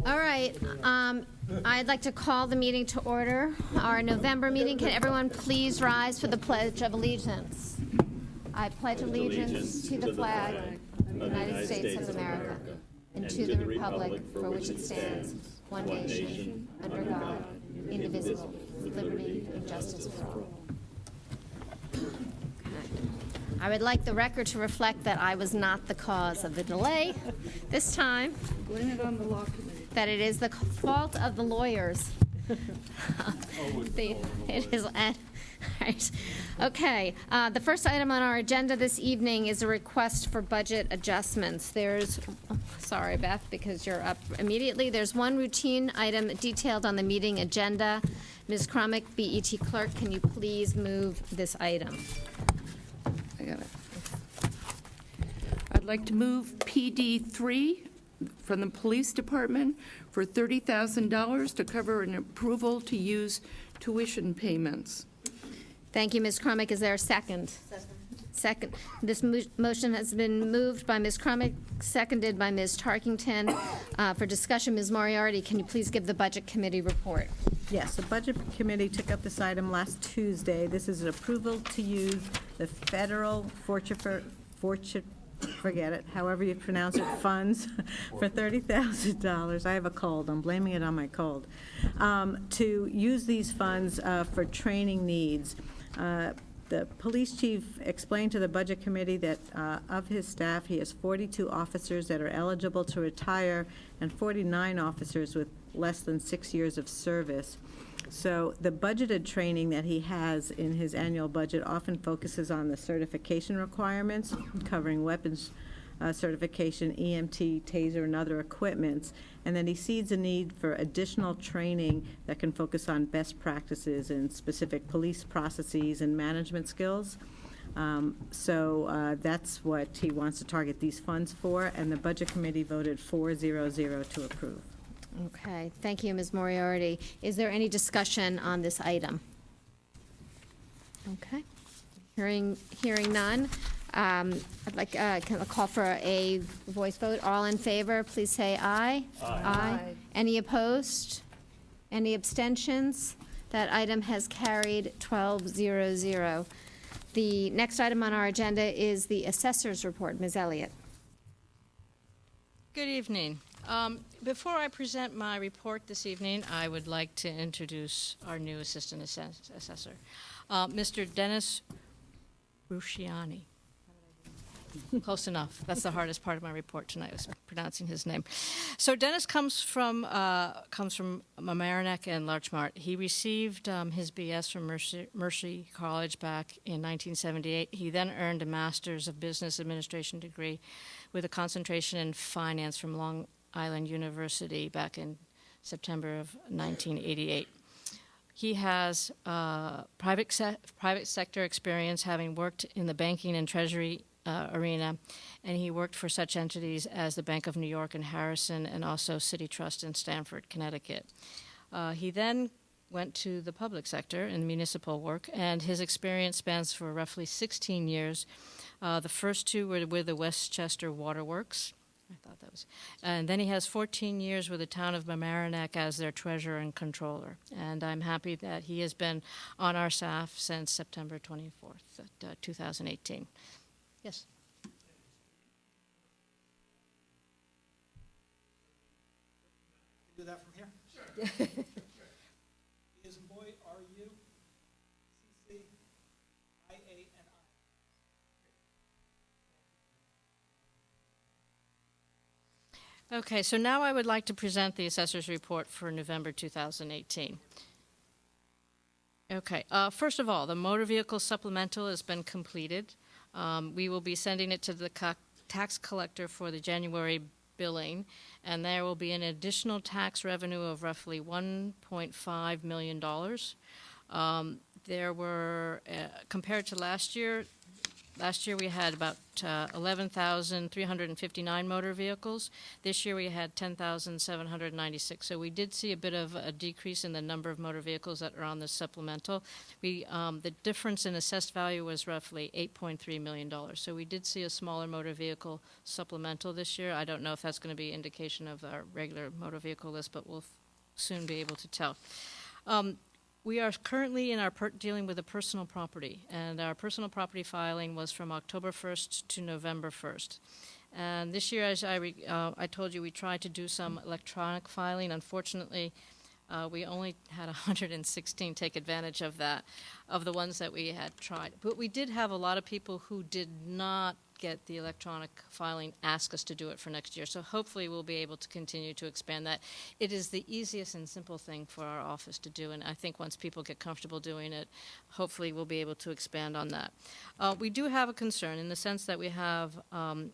All right, I'd like to call the meeting to order. Our November meeting. Can everyone please rise for the Pledge of Allegiance? I pledge allegiance to the flag of the United States of America and to the republic for which it stands, one nation, under God, indivisible, with liberty and justice for all. I would like the record to reflect that I was not the cause of the delay this time. Blame it on the law committee. That it is the fault of the lawyers. It is. Right. Okay. The first item on our agenda this evening is a request for budget adjustments. Sorry, Beth, because you're up immediately. There's one routine item detailed on the meeting agenda. Ms. Crumick, BET clerk, can you please move this item? I got it. I'd like to move PD 3 from the police department for $30,000 to cover an approval to use tuition payments. Thank you, Ms. Crumick. Is there a second? Second. This motion has been moved by Ms. Crumick, seconded by Ms. Tarkington. For discussion, Ms. Moriarty, can you please give the Budget Committee report? Yes, the Budget Committee took up this item last Tuesday. This is an approval to use the federal forget it, however you pronounce it, funds for $30,000. I have a cold. I'm blaming it on my cold. To use these funds for training needs. The police chief explained to the Budget Committee that of his staff, he has 42 officers that are eligible to retire and 49 officers with less than 6 years of service. So the budgeted training that he has in his annual budget often focuses on the certification requirements, covering weapons certification, EMT, taser, and other equipments. And then he sees a need for additional training that can focus on best practices and specific police processes and management skills. So that's what he wants to target these funds for, and the Budget Committee voted 4-0-0 to approve. Okay, thank you, Ms. Moriarty. Is there any discussion on this item? Okay, hearing none. I'd like can I call for a voice vote. All in favor, please say aye. Aye. Any opposed? Any abstentions? That item has carried 12-0-0. The next item on our agenda is the assessor's report. Ms. Elliott. Good evening. Before I present my report this evening, I would like to introduce our new assistant assessor, Mr. Dennis Rusciani. Close enough. That's the hardest part of my report tonight, was pronouncing his name. So Dennis comes from Mamaroneck and Larchmont. He received his BS from Mercy College back in 1978. He then earned a Master's of Business Administration degree with a concentration in finance from Long Island University back in September of 1988. He has private sector experience, having worked in the banking and treasury arena, and he worked for such entities as the Bank of New York in Harrison and also City Trust in Stamford, Connecticut. He then went to the public sector in municipal work, and his experience spans for roughly 16 years. The first two were with the Westchester Waterworks. I thought that was, and then he has 14 years with the town of Mamaroneck as their treasurer and controller. And I'm happy that he has been on our staff since September 24th, 2018. Yes. Do that from here? Sure. Is boy, are you? CC, IA, and I. Okay, so now I would like to present the assessor's report for November 2018. Okay, first of all, the motor vehicle supplemental has been completed. We will be sending it to the tax collector for the January billing, and there will be an additional tax revenue of roughly $1.5 million. There were, compared to last year, Last year, we had about 11,359 motor vehicles. This year, we had 10,796. So we did see a bit of a decrease in the number of motor vehicles that are on the supplemental. The difference in assessed value was roughly $8.3 million. So we did see a smaller motor vehicle supplemental this year. I don't know if that's going to be an indication of our regular motor vehicle list, but we'll soon be able to tell. We are currently in our dealing with a personal property, and our personal property filing was from October 1st to November 1st. And this year, as I told you, we tried to do some electronic filing. Unfortunately, we only had 116 take advantage of that, of the ones that we had tried. But we did have a lot of people who did not get the electronic filing ask us to do it for next year. So hopefully we'll be able to continue to expand that. It is the easiest and simple thing for our office to do, and I think once people get comfortable doing it, hopefully we'll be able to expand on that. We do have a concern in the sense that we have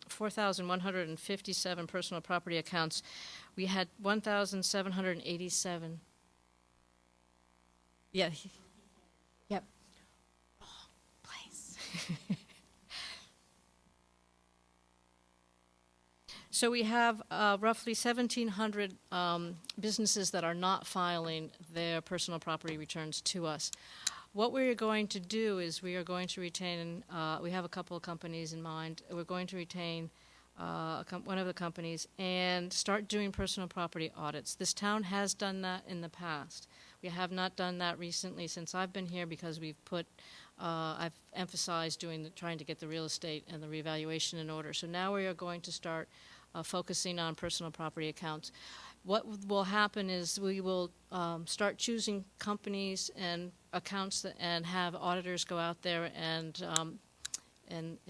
4,157 personal property accounts. We had 1,787. Yeah. Yep. Wrong place. So we have roughly 1,700 businesses that are not filing their personal property returns to us. What we're going to do is we are going to retain, we have a couple of companies in mind. We're going to retain one of the companies and start doing personal property audits. This town has done that in the past. We have not done that recently since I've been here because we've put, I've emphasized trying to get the real estate and the revaluation in order. So now we are going to start focusing on personal property accounts. What will happen is we will start choosing companies and accounts and have auditors go out there and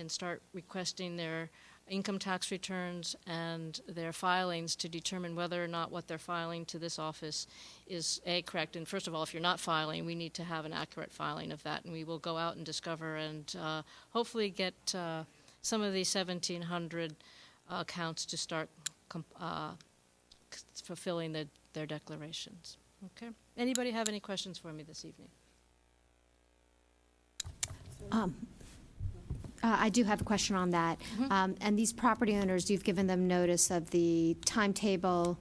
start requesting their income tax returns and their filings to determine whether or not what they're filing to this office is correct. And first of all, if you're not filing, we need to have an accurate filing of that, and we will go out and discover and hopefully get some of these 1,700 accounts to start fulfilling their declarations. Okay. Anybody have any questions for me this evening? I do have a question on that. And these property owners, you've given them notice of the timetable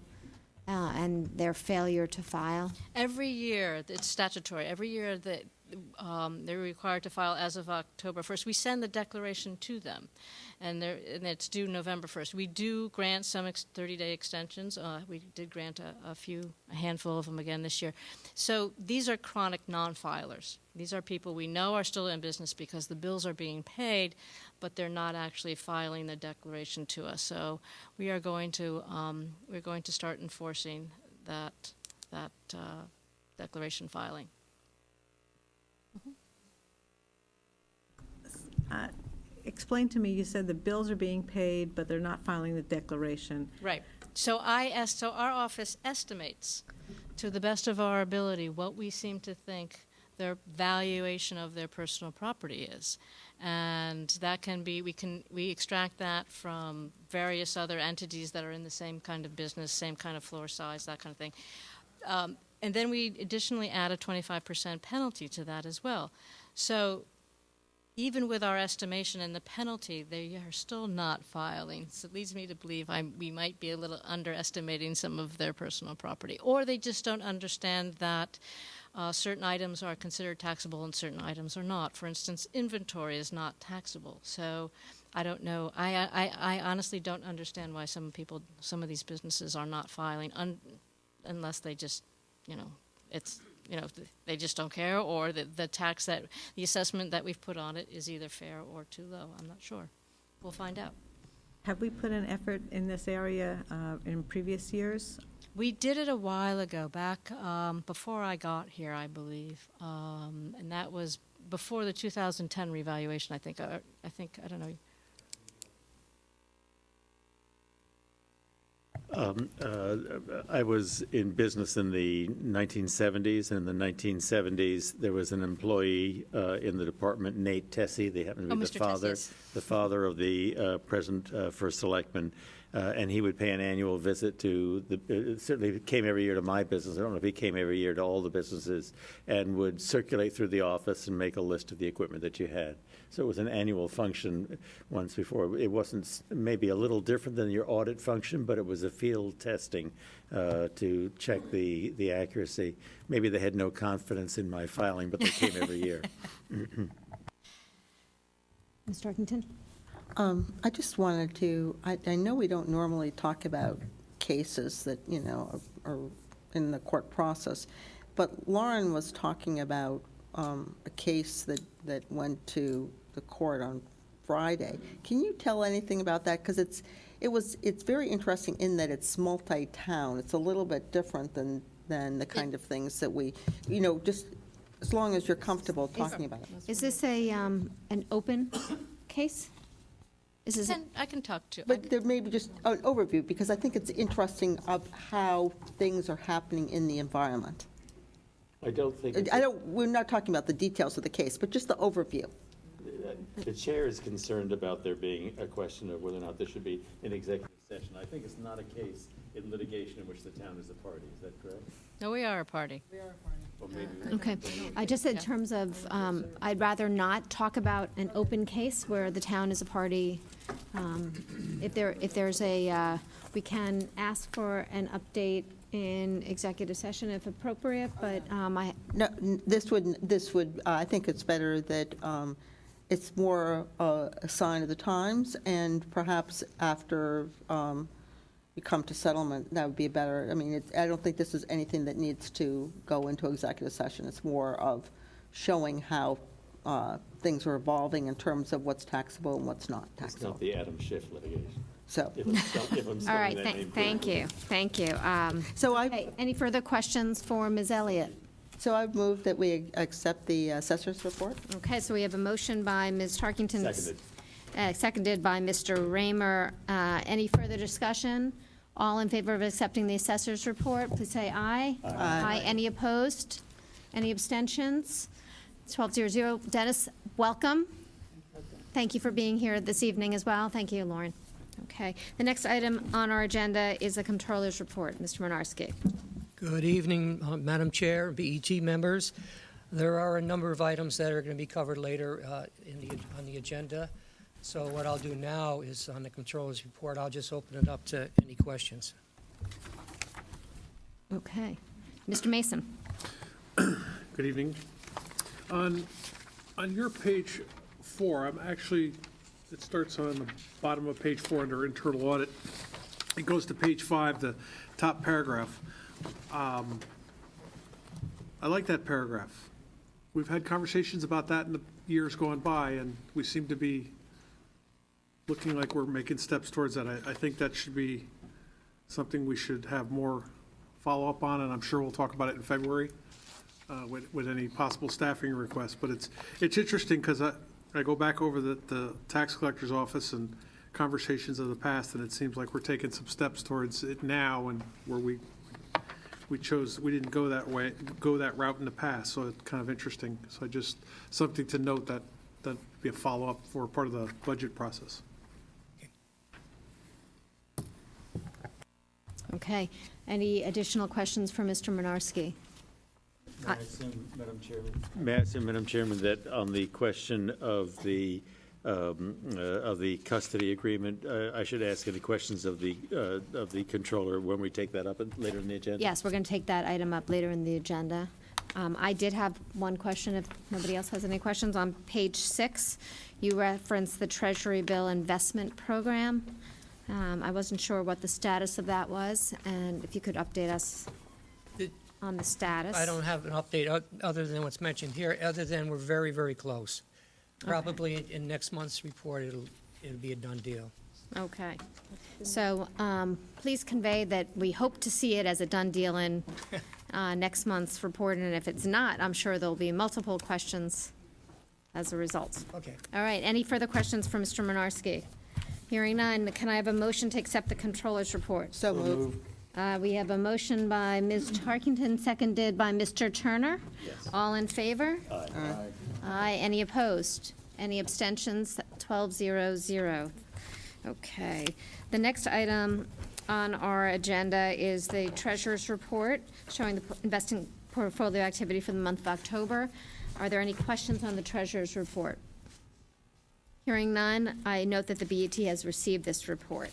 and their failure to file? Every year, it's statutory. Every year that they're required to file as of October 1st. We send the declaration to them, and it's due November 1st. We do grant some 30-day extensions. We did grant a handful of them again this year. So these are chronic non-filers. These are people we know are still in business because the bills are being paid, but they're not actually filing the declaration to us. So we are going to start enforcing that declaration filing. Explain to me, you said the bills are being paid, but they're not filing the declaration. Right. So our office estimates, to the best of our ability, what we seem to think their valuation of their personal property is. And that can be, we extract that from various other entities that are in the same kind of business, same kind of floor size, that kind of thing. And then we additionally add a 25% penalty to that as well. So even with our estimation and the penalty, they are still not filing. So it leads me to believe we might be a little underestimating some of their personal property. Or they just don't understand that certain items are considered taxable and certain items are not. For instance, inventory is not taxable. So I don't know. I honestly don't understand why some of these businesses are not filing unless they just, they just don't care, or the assessment that we've put on it is either fair or too low. I'm not sure. We'll find out. Have we put an effort in this area in previous years? We did it a while ago, back before I got here, I believe, and that was before the 2010 revaluation. I think I don't know. I was in business in the 1970s, and in the 1970s there was an employee in the department, Nate Tessie. They happened to be Mr. Tessie, yes. the father of the present first selectman, And he would pay an annual visit to certainly he came every year to my business. I don't know if he came every year to all the businesses, and would circulate through the office and make a list of the equipment that you had. So it was an annual function once before. It wasn't maybe a little different than your audit function, but it was a field testing to check the accuracy. Maybe they had no confidence in my filing, but they came every year. Ms. Tarkington? I just wanted to, I know we don't normally talk about cases that, are in the court process, but Lauren was talking about a case that went to the court on Friday. Can you tell anything about that? Because it's very interesting in that it's multi-town. It's a little bit different than the kind of things that we, just as long as you're comfortable talking about it. Is this an open case? Is this, I can talk to. But there may be just an overview, because I think it's interesting of how things are happening in the environment. I don't think We're not talking about the details of the case, but just the overview. the chair is concerned about there being a question of whether or not there should be an executive session. I think it's not a case in litigation in which the town is a party. Is that correct? No, we are a party. Or maybe okay. Just in terms of, I'd rather not talk about an open case where the town is a party. If there's we can ask for an update in executive session if appropriate, but No, this would, I think it's better that it's more a sign of the times, and perhaps after you come to settlement, that would be better. I mean, I don't think this is anything that needs to go into executive session. It's more of showing how things are evolving in terms of what's taxable and what's not it's taxable. not the Adam Schiff litigation. So, If I'm all right, spelling that name thank correctly. you, thank you. so Okay, any further questions for Ms. Elliott? I've moved that we accept the assessor's report. Okay, so we have a motion by Ms. Tarkington. Seconded. Seconded by Mr. Raymer. Any further discussion? All in favor of accepting the assessor's report, please say aye. Aye. Any opposed? Any abstentions? 1200. Dennis, welcome. Thank you for being here this evening as well. Thank you, Lauren. Okay. The next item on our agenda is the Comptroller's report. Mr. Menarski. Good evening, Madam Chair, BEG members. There are a number of items that are going to be covered later on the agenda. So what I'll do now is, on the Comptroller's report, I'll just open it up to any questions. Okay. Mr. Mason. Good evening. On your page 4, it starts on the bottom of page 4 under internal audit. It goes to page 5, the top paragraph. I like that paragraph. We've had conversations about that in the years going by, and we seem to be looking like we're making steps towards that. I think that should be something we should have more follow-up on, and I'm sure we'll talk about it in February with any possible staffing requests. But it's interesting because I go back over the tax collector's office and conversations of the past, and it seems like we're taking some steps towards it now, and where we didn't go that route in the past, so it's kind of interesting. So just something to note that be a follow-up for part of the budget process. Okay. Any additional questions for Mr. Menarski? May I assume, Madam Chairman, that on the question of the custody agreement, I should ask any questions of the controller when we take that up later in the agenda? Yes, we're going to take that item up later in the agenda. I did have one question, if nobody else has any questions. On page 6, you referenced the Treasury Bill Investment Program. I wasn't sure what the status of that was, and if you could update us on the status. I don't have an update other than what's mentioned here, other than we're very, very close. Probably in next month's report, it'll be a done deal. Okay. So please convey that we hope to see it as a done deal in next month's report, and if it's not, I'm sure there'll be multiple questions as a result. Okay. All right, any further questions for Mr. Menarski? Hearing none, can I have a motion to accept the Comptroller's report? So moved. We have a motion by Ms. Tarkington, seconded by Mr. Turner. Yes. All in favor? Aye. Aye. Any opposed? Any abstentions? 1200. Okay. The next item on our agenda is the treasurer's report showing the investing portfolio activity for the month of October. Are there any questions on the treasurer's report? Hearing none, I note that the BET has received this report.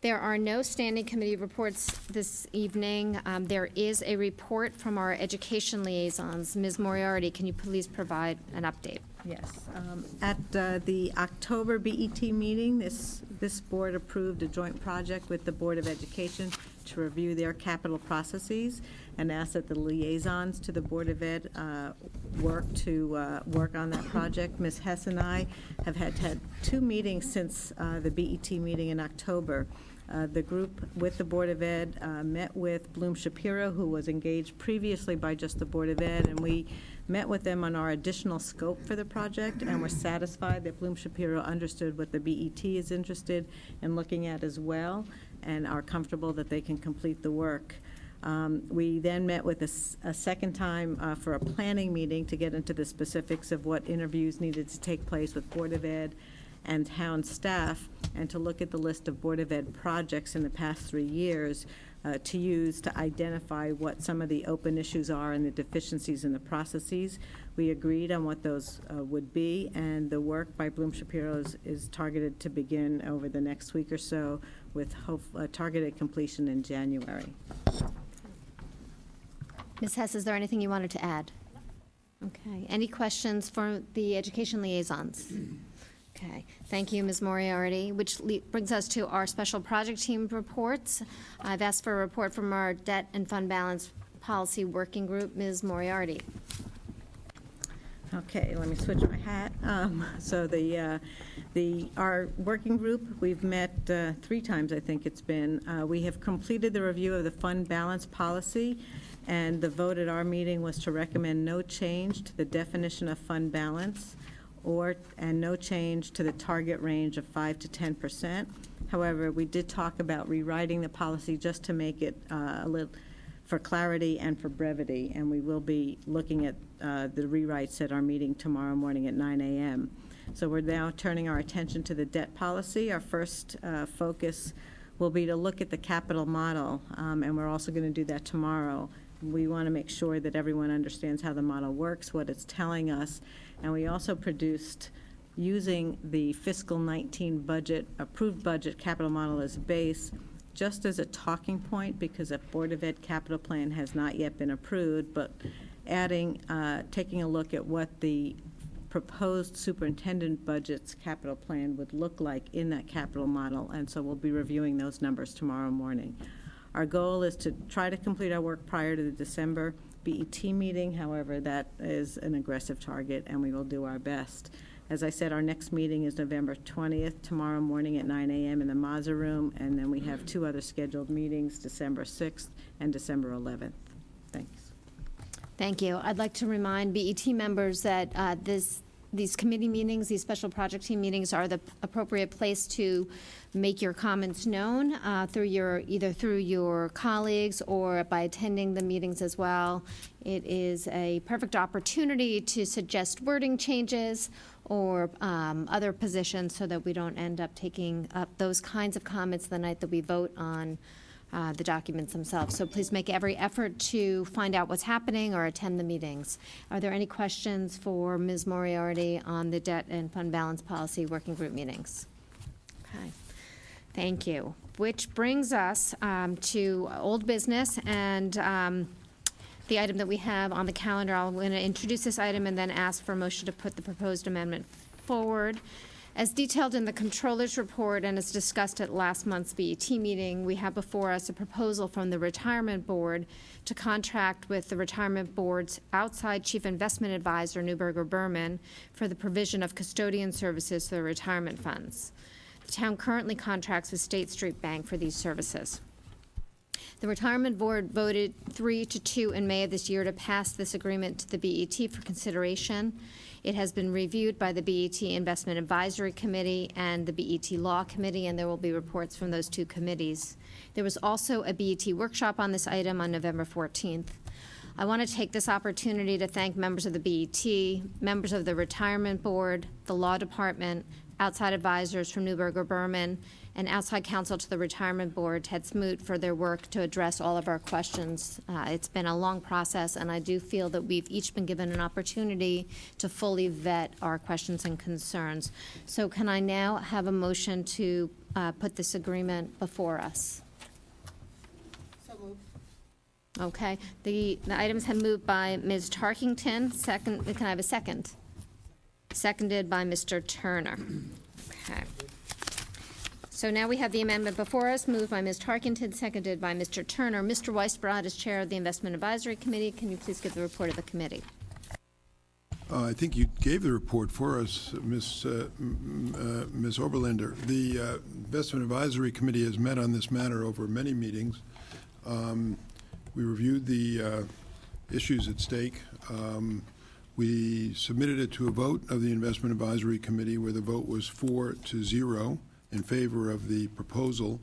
There are no standing committee reports this evening. There is a report from our education liaisons. Ms. Moriarty, can you please provide an update? Yes. At the October BET meeting, this board approved a joint project with the Board of Education to review their capital processes and asked that the liaisons to the Board of Ed work on that project. Ms. Hess and I have had 2 meetings since the BET meeting in October. The group with the Board of Ed met with Bloom Shapiro, who was engaged previously by just the Board of Ed, and we met with them on our additional scope for the project, and we're satisfied that Bloom Shapiro understood what the BET is interested in looking at as well, and are comfortable that they can complete the work. We then met with a second time for a planning meeting to get into the specifics of what interviews needed to take place with Board of Ed and town staff, and to look at the list of Board of Ed projects in the past 3 years to use to identify what some of the open issues are and the deficiencies in the processes. We agreed on what those would be, and the work by Bloom Shapiro is targeted to begin over the next week or so, with targeted completion in January. Ms. Hess, is there anything you wanted to add? Okay. Any questions for the education liaisons? Okay. Thank you, Ms. Moriarty, which brings us to our special project team reports. I've asked for a report from our debt and fund balance policy working group. Ms. Moriarty. Okay, let me switch my hat. So our working group, we've met 3 times, I think it's been. We have completed the review of the fund balance policy, and the vote at our meeting was to recommend no change to the definition of fund balance and no change to the target range of 5 to 10%. However, we did talk about rewriting the policy just to make it a little for clarity and for brevity, and we will be looking at the rewrites at our meeting tomorrow morning at 9 a.m. So we're now turning our attention to the debt policy. Our first focus will be to look at the capital model, and we're also going to do that tomorrow. We want to make sure that everyone understands how the model works, what it's telling us, and we also produced, using the fiscal 19 budget, approved budget capital model as base, just as a talking point, because a Board of Ed capital plan has not yet been approved, but taking a look at what the proposed superintendent budget's capital plan would look like in that capital model, and so we'll be reviewing those numbers tomorrow morning. Our goal is to try to complete our work prior to the December BET meeting. However, that is an aggressive target, and we will do our best. As I said, our next meeting is November 20th, tomorrow morning at 9 a.m. in the Mazza Room, and then we have 2 other scheduled meetings, December 6th and December 11th. Thanks. Thank you. I'd like to remind BET members that these committee meetings, these special project team meetings, are the appropriate place to make your comments known either through your colleagues or by attending the meetings as well. It is a perfect opportunity to suggest wording changes or other positions so that we don't end up taking up those kinds of comments the night that we vote on the documents themselves. So please make every effort to find out what's happening or attend the meetings. Are there any questions for Ms. Moriarty on the debt and fund balance policy working group meetings? Okay. Thank you. Which brings us to old business and the item that we have on the calendar. I'm going to introduce this item and then ask for a motion to put the proposed amendment forward. As detailed in the Comptroller's report and as discussed at last month's BET meeting, we have before us a proposal from the Retirement Board to contract with the Retirement Board's outside Chief Investment Advisor, Neuberger Berman, for the provision of custodian services to the retirement funds. The town currently contracts with State Street Bank for these services. The Retirement Board voted 3-2 in May of this year to pass this agreement to the BET for consideration. It has been reviewed by the BET Investment Advisory Committee and the BET Law Committee, and there will be reports from those 2 committees. There was also a BET workshop on this item on November 14th. I want to take this opportunity to thank members of the BET, members of the Retirement Board, the Law Department, outside advisors from Newberger Berman, and outside counsel to the Retirement Board, Ted Smoot, for their work to address all of our questions. It's been a long process, and I do feel that we've each been given an opportunity to fully vet our questions and concerns. So can I now have a motion to put this agreement before us? Okay, the items have moved by Ms. Tarkington. Second, can I have a second? Seconded by Mr. Turner. Okay. So now we have the amendment before us, moved by Ms. Tarkington, seconded by Mr. Turner. Mr. Weisbrod, as Chair of the Investment Advisory Committee, can you please give the report of the committee? I think you gave the report for us, Ms. Oberlander. The Investment Advisory Committee has met on this matter over many meetings. We reviewed the issues at stake. We submitted it to a vote of the Investment Advisory Committee, where the vote was 4-0 in favor of the proposal.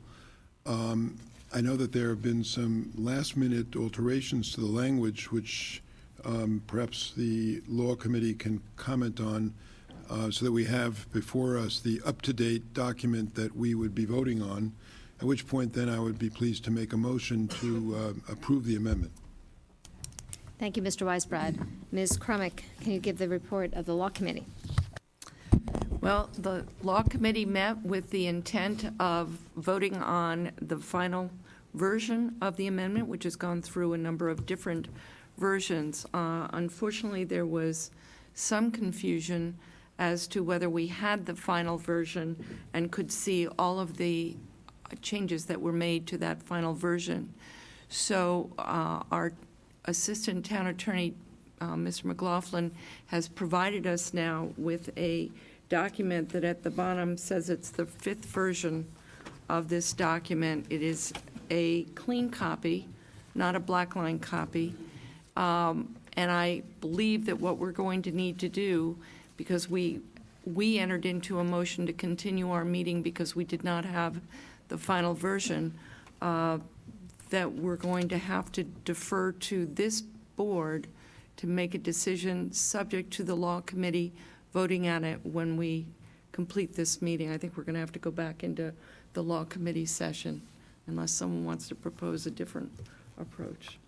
I know that there have been some last-minute alterations to the language, which perhaps the Law Committee can comment on, so that we have before us the up-to-date document that we would be voting on, at which point then I would be pleased to make a motion to approve the amendment. Thank you, Mr. Weisbrod. Ms. Crumick, can you give the report of the Law Committee? Well, the Law Committee met with the intent of voting on the final version of the amendment, which has gone through a number of different versions. Unfortunately, there was some confusion as to whether we had the final version and could see all of the changes that were made to that final version. So our Assistant Town Attorney, Mr. McLaughlin, has provided us now with a document that at the bottom says it's the 5th version of this document. It is a clean copy, not a black line copy. And I believe that what we're going to need to do, because we entered into a motion to continue our meeting because we did not have the final version, that we're going to have to defer to this board to make a decision subject to the Law Committee voting on it when we complete this meeting. I think we're going to have to go back into the Law Committee session unless someone wants to propose a different approach.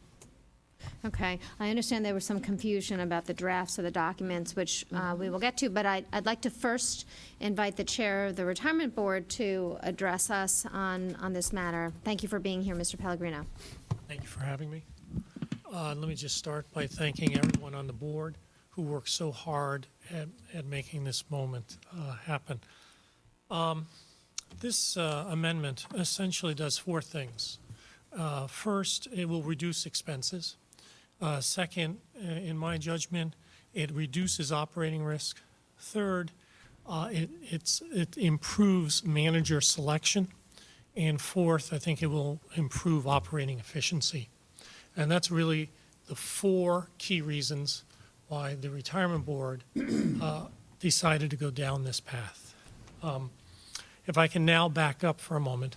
Okay, I understand there was some confusion about the drafts of the documents, which we will get to, but I'd like to first invite the Chair of the Retirement Board to address us on this matter. Thank you for being here, Mr. Pellegrino. Thank you for having me. Let me just start by thanking everyone on the board who worked so hard at making this moment happen. This amendment essentially does 4 things. First, it will reduce expenses. Second, in my judgment, it reduces operating risk. Third, it improves manager selection. And fourth, I think it will improve operating efficiency. And that's really the 4 key reasons why the Retirement Board decided to go down this path. If I can now back up for a moment,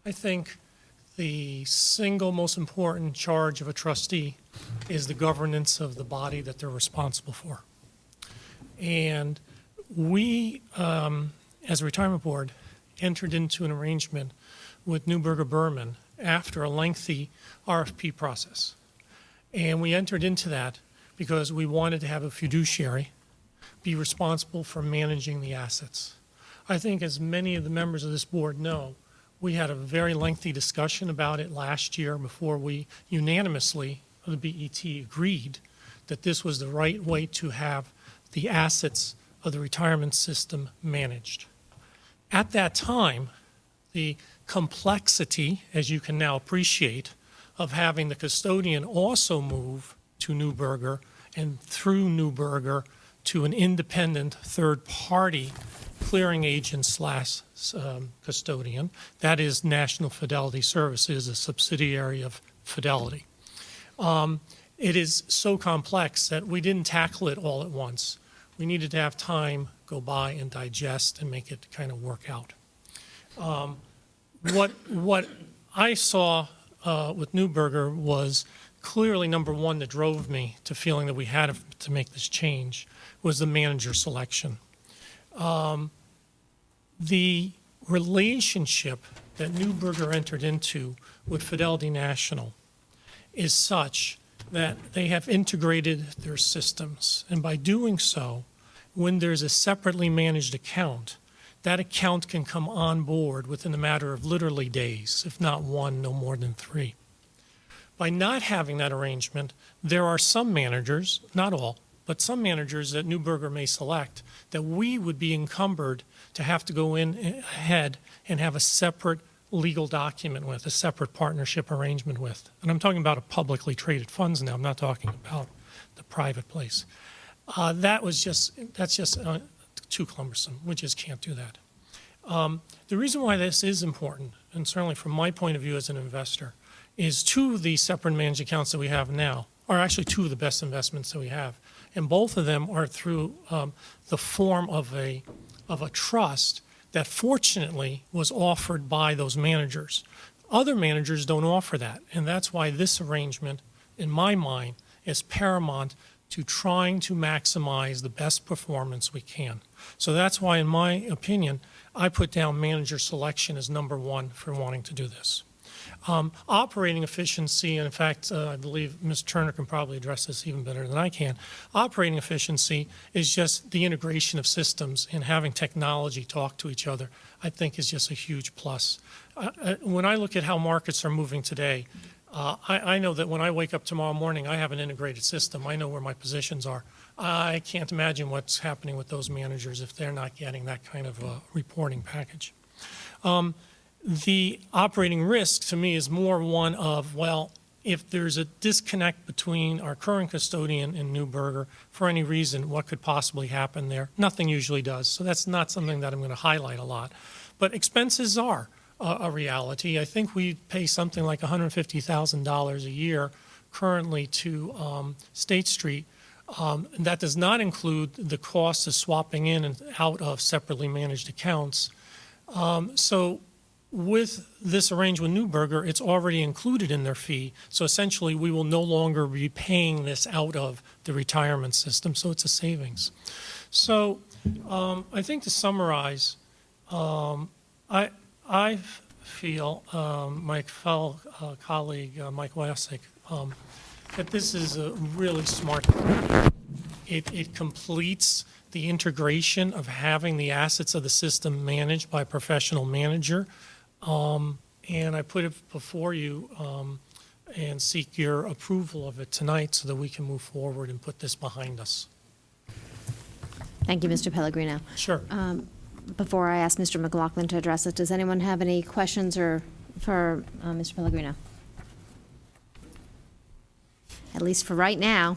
I think the single most important charge of a trustee is the governance of the body that they're responsible for. And we, as a Retirement Board, entered into an arrangement with Newberger Berman after a lengthy RFP process. And we entered into that because we wanted to have a fiduciary be responsible for managing the assets. I think, as many of the members of this board know, we had a very lengthy discussion about it last year before we unanimously, the BET, agreed that this was the right way to have the assets of the retirement system managed. At that time, the complexity, as you can now appreciate, of having the custodian also move to Newberger and through Newberger to an independent third-party clearing agent / custodian. That is National Fidelity Services, a subsidiary of Fidelity. It is so complex that we didn't tackle it all at once. We needed to have time go by and digest and make it kind of work out. What I saw with Newberger was clearly, number one, that drove me to feeling that we had to make this change was the manager selection. The relationship that Newburgh entered into with Fidelity National is such that they have integrated their systems. And by doing so, when there's a separately managed account, that account can come on board within a matter of literally days, if not one, no more than 3. By not having that arrangement, there are some managers, not all, but some managers that Newburgh may select that we would be encumbered to have to go in ahead and have a separate legal document with, a separate partnership arrangement with. And I'm talking about a publicly traded funds now. I'm not talking about the private place. That's just too cumbersome. We just can't do that. The reason why this is important, and certainly from my point of view as an investor, is 2 of the separate managed accounts that we have now are actually 2 of the best investments that we have. And both of them are through the form of a trust that fortunately was offered by those managers. Other managers don't offer that, and that's why this arrangement, in my mind, is paramount to trying to maximize the best performance we can. So that's why, in my opinion, I put down manager selection as number 1 for wanting to do this. Operating efficiency, and in fact, I believe Ms. Turner can probably address this even better than I can. Operating efficiency is just the integration of systems and having technology talk to each other, I think is just a huge plus. When I look at how markets are moving today, I know that when I wake up tomorrow morning, I have an integrated system. I know where my positions are. I can't imagine what's happening with those managers if they're not getting that kind of reporting package. The operating risk to me is more one of, well, if there's a disconnect between our current custodian and Newburgh for any reason, what could possibly happen there? Nothing usually does, so that's not something that I'm going to highlight a lot. But expenses are a reality. I think we pay something like $150,000 a year currently to State Street. That does not include the cost of swapping in and out of separately managed accounts. So with this arrangement with Newburgh, it's already included in their fee. So essentially, we will no longer be paying this out of the retirement system, so it's a savings. So I think to summarize, I feel, my fellow colleague, Mike Wassick, that this is a really smart thing. It completes the integration of having the assets of the system managed by a professional manager. And I put it before you and seek your approval of it tonight so that we can move forward and put this behind us. Thank you, Mr. Pellegrino. Sure. Before I ask Mr. McLaughlin to address it, does anyone have any questions for Mr. Pellegrino? At least for right now.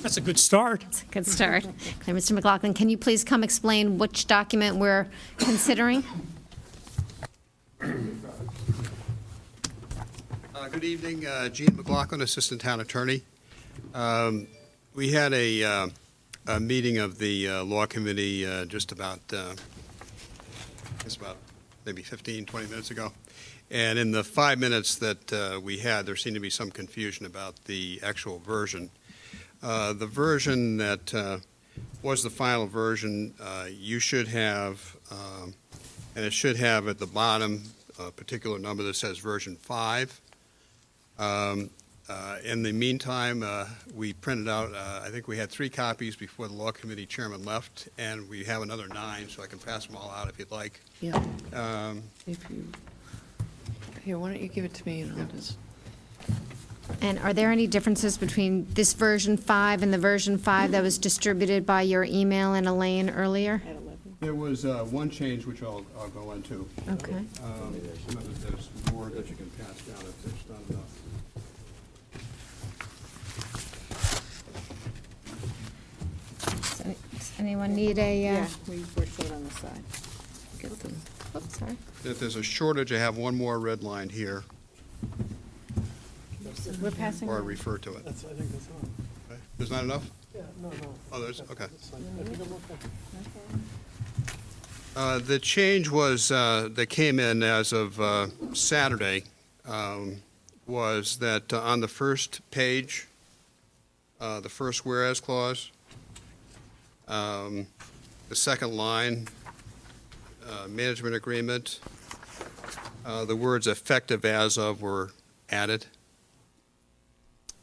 That's a good start. It's a good start. Okay, Mr. McLaughlin, can you please come explain which document we're considering? Good evening, Gene McLaughlin, Assistant Town Attorney. We had a meeting of the Law Committee just about maybe 15, 20 minutes ago. And in the 5 minutes that we had, there seemed to be some confusion about the actual version. The version that was the final version, you should have, and it should have at the bottom a particular number that says version 5. In the meantime, we printed out, I think we had 3 copies before the Law Committee Chairman left, and we have another 9, so I can pass them all out if you'd like. Yeah. If you, here, why don't you give it to me and I'll just. And are there any differences between this version 5 and the version 5 that was distributed by your email and Elaine earlier? There was one change which I'll go into. Okay. There's more that you can pass down if there's not enough. Does anyone need a, Yeah, we're short on the side. Get them. oops, sorry. If there's a shortage, I have one more red line here, We're passing or I around. refer to it. I think that's all. Okay. There's not enough? Yeah, no. Oh, there's, okay. Okay. The change was, that came in as of Saturday, was that on the first page, the first whereas clause, the second line, management agreement. The words "effective as of" were added.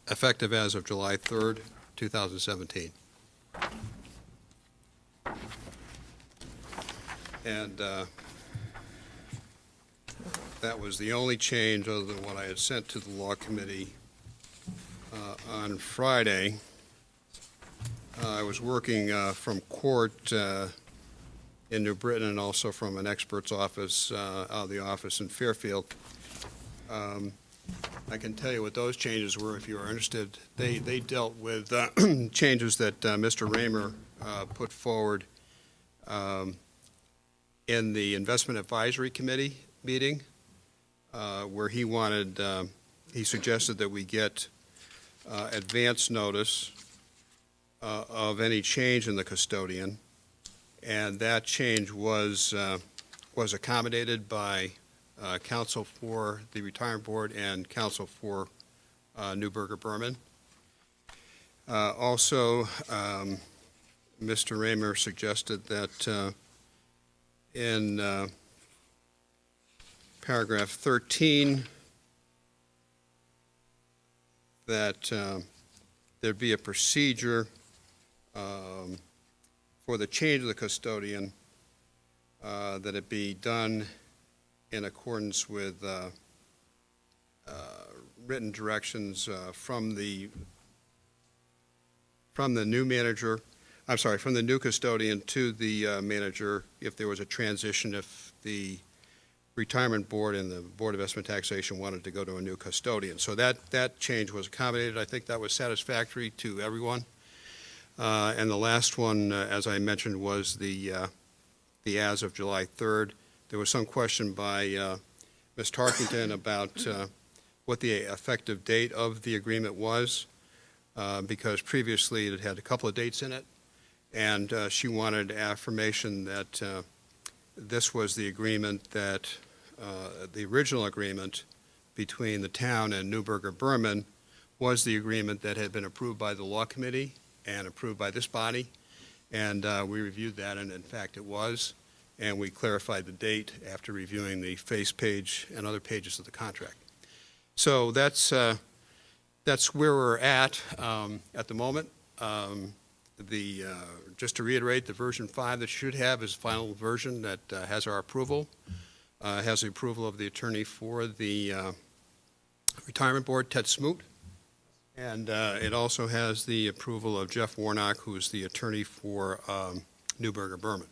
Effective as of July 3rd, 2017. And that was the only change other than what I had sent to the Law Committee on Friday. I was working from court in New Britain and also from an expert's office, out of the office in Fairfield. I can tell you what those changes were if you are interested. They dealt with changes that Mr. Raymer put forward in the Investment Advisory Committee meeting, where he suggested that we get advance notice of any change in the custodian, and that change was accommodated by counsel for the Retirement Board and counsel for Neuberger Berman. Also, Mr. Raymer suggested that in paragraph 13 that there be a procedure for the change of the custodian, that it be done in accordance with written directions from the new manager, from the new custodian to the manager if there was a transition, if the Retirement Board and the Board of Investment Taxation wanted to go to a new custodian. So that change was accommodated. I think that was satisfactory to everyone. And the last one, as I mentioned, was the as of July 3rd. There was some question by Ms. Tarkington about what the effective date of the agreement was, because previously it had a couple of dates in it, and she wanted affirmation that this was the agreement that, the original agreement between the town and Neuberger Berman was the agreement that had been approved by the Law Committee and approved by this body, and we reviewed that, and in fact it was, and we clarified the date after reviewing the face page and other pages of the contract. So that's where we're at the moment. Just to reiterate, the version 5 that you should have is the final version that has our approval, has the approval of the attorney for the Retirement Board, Ted Smoot, and it also has the approval of Jeff Warnock, who is the attorney for Neuberger Berman.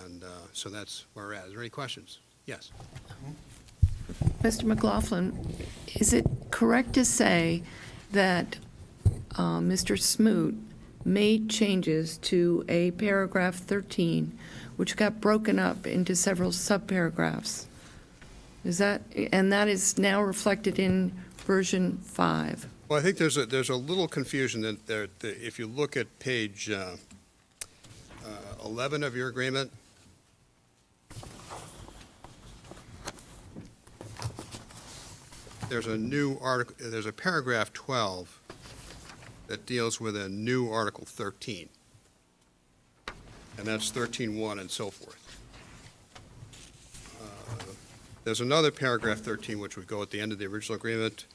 And so that's where we're at. Is there any questions? Yes. Mr. McLaughlin, is it correct to say that Mr. Smoot made changes to a paragraph 13, which got broken up into several subparagraphs? And that is now reflected in version 5? Well, I think there's a little confusion that there. If you look at page 11 of your agreement, there's a new article. There's a paragraph 12 that deals with a new Article 13, and that's 13.1 and so forth. There's another paragraph 13 which would go at the end of the original agreement,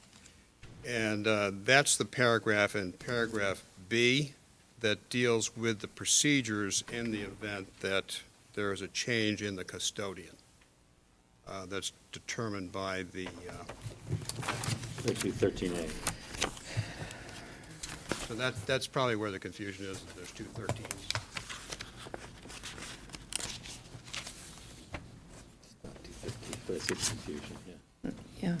and that's the paragraph in paragraph B that deals with the procedures in the event that there is a change in the custodian. That's determined by the... Actually, 13A. So that's probably where the confusion is. There's two 13s. Not 250, but it's a confusion, yeah. Yeah.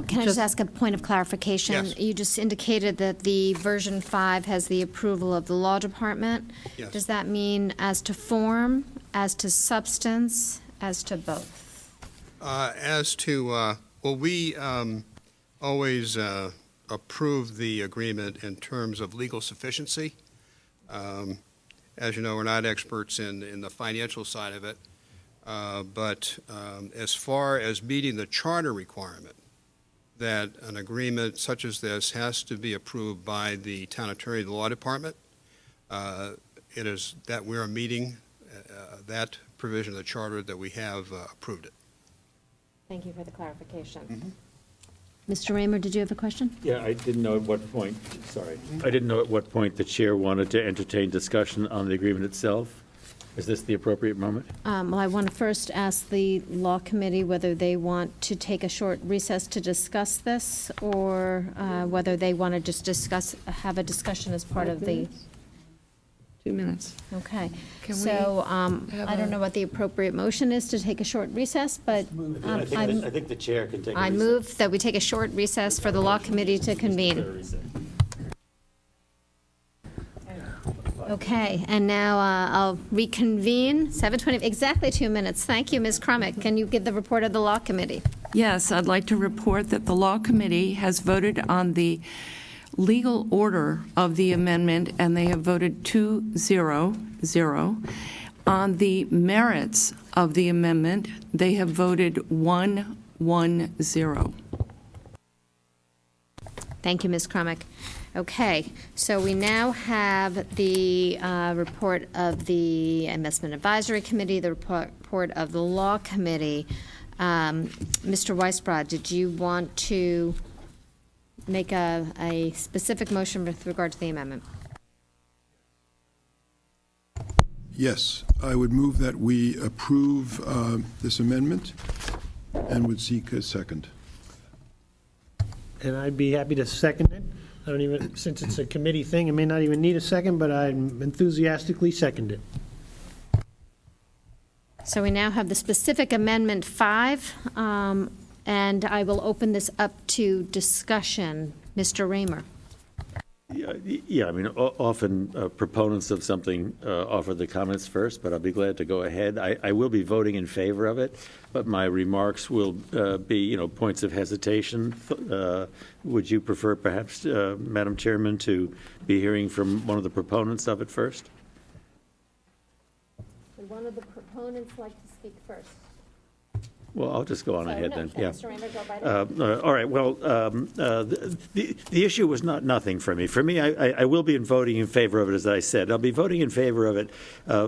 Can I just ask a point of clarification? Yes. You just indicated that the version 5 has the approval of the law department. Yes. Does that mean as to form, as to substance, as to both? As to, well, we always approve the agreement in terms of legal sufficiency. As you know, we're not experts in the financial side of it, but as far as meeting the charter requirement, that an agreement such as this has to be approved by the town attorney, the law department, it is that we are meeting that provision of the charter, that we have approved it. Thank you for the clarification. Mr. Raymer, did you have a question? Yeah, I didn't know at what point, sorry, I didn't know at what point the chair wanted to entertain discussion on the agreement itself. Is this the appropriate moment? Well, I want to first ask the Law Committee whether they want to take a short recess to discuss this, or whether they want to just have a discussion as part of the, 2 minutes. okay. Can we So, have I don't a- know what the appropriate motion is to take a short recess, but I think the chair can take a I recess. move that we take a short recess for the Law Committee to convene. Okay, and now I'll reconvene, 7:20, exactly 2 minutes. Thank you, Ms. Crumick. Can you give the report of the Law Committee? Yes, I'd like to report that the Law Committee has voted on the legal order of the amendment, and they have voted 2-0-0. On the merits of the amendment, they have voted 1-1-0. Thank you, Ms. Crumick. Okay, so we now have the report of the Investment Advisory Committee, the report of the Law Committee. Mr. Weisbrod, did you want to make a specific motion with regard to the amendment? Yes, I would move that we approve this amendment and would seek a second. And I'd be happy to second it. I don't even, since it's a committee thing, it may not even need a second, but I'm enthusiastically second it. So we now have the specific Amendment 5, and I will open this up to discussion. Mr. Raymer. Yeah, I mean, often proponents of something offer the comments first, but I'll be glad to go ahead. I will be voting in favor of it, but my remarks will be, points of hesitation. Would you prefer perhaps, Madam Chairman, to be hearing from one of the proponents of it first? Would one of the proponents like to speak first? Well, I'll just go on ahead then. Yeah. Mr. Raymer, go right ahead. All right, well, the issue was not nothing for me. For me, I will be voting in favor of it, as I said. I'll be voting in favor of it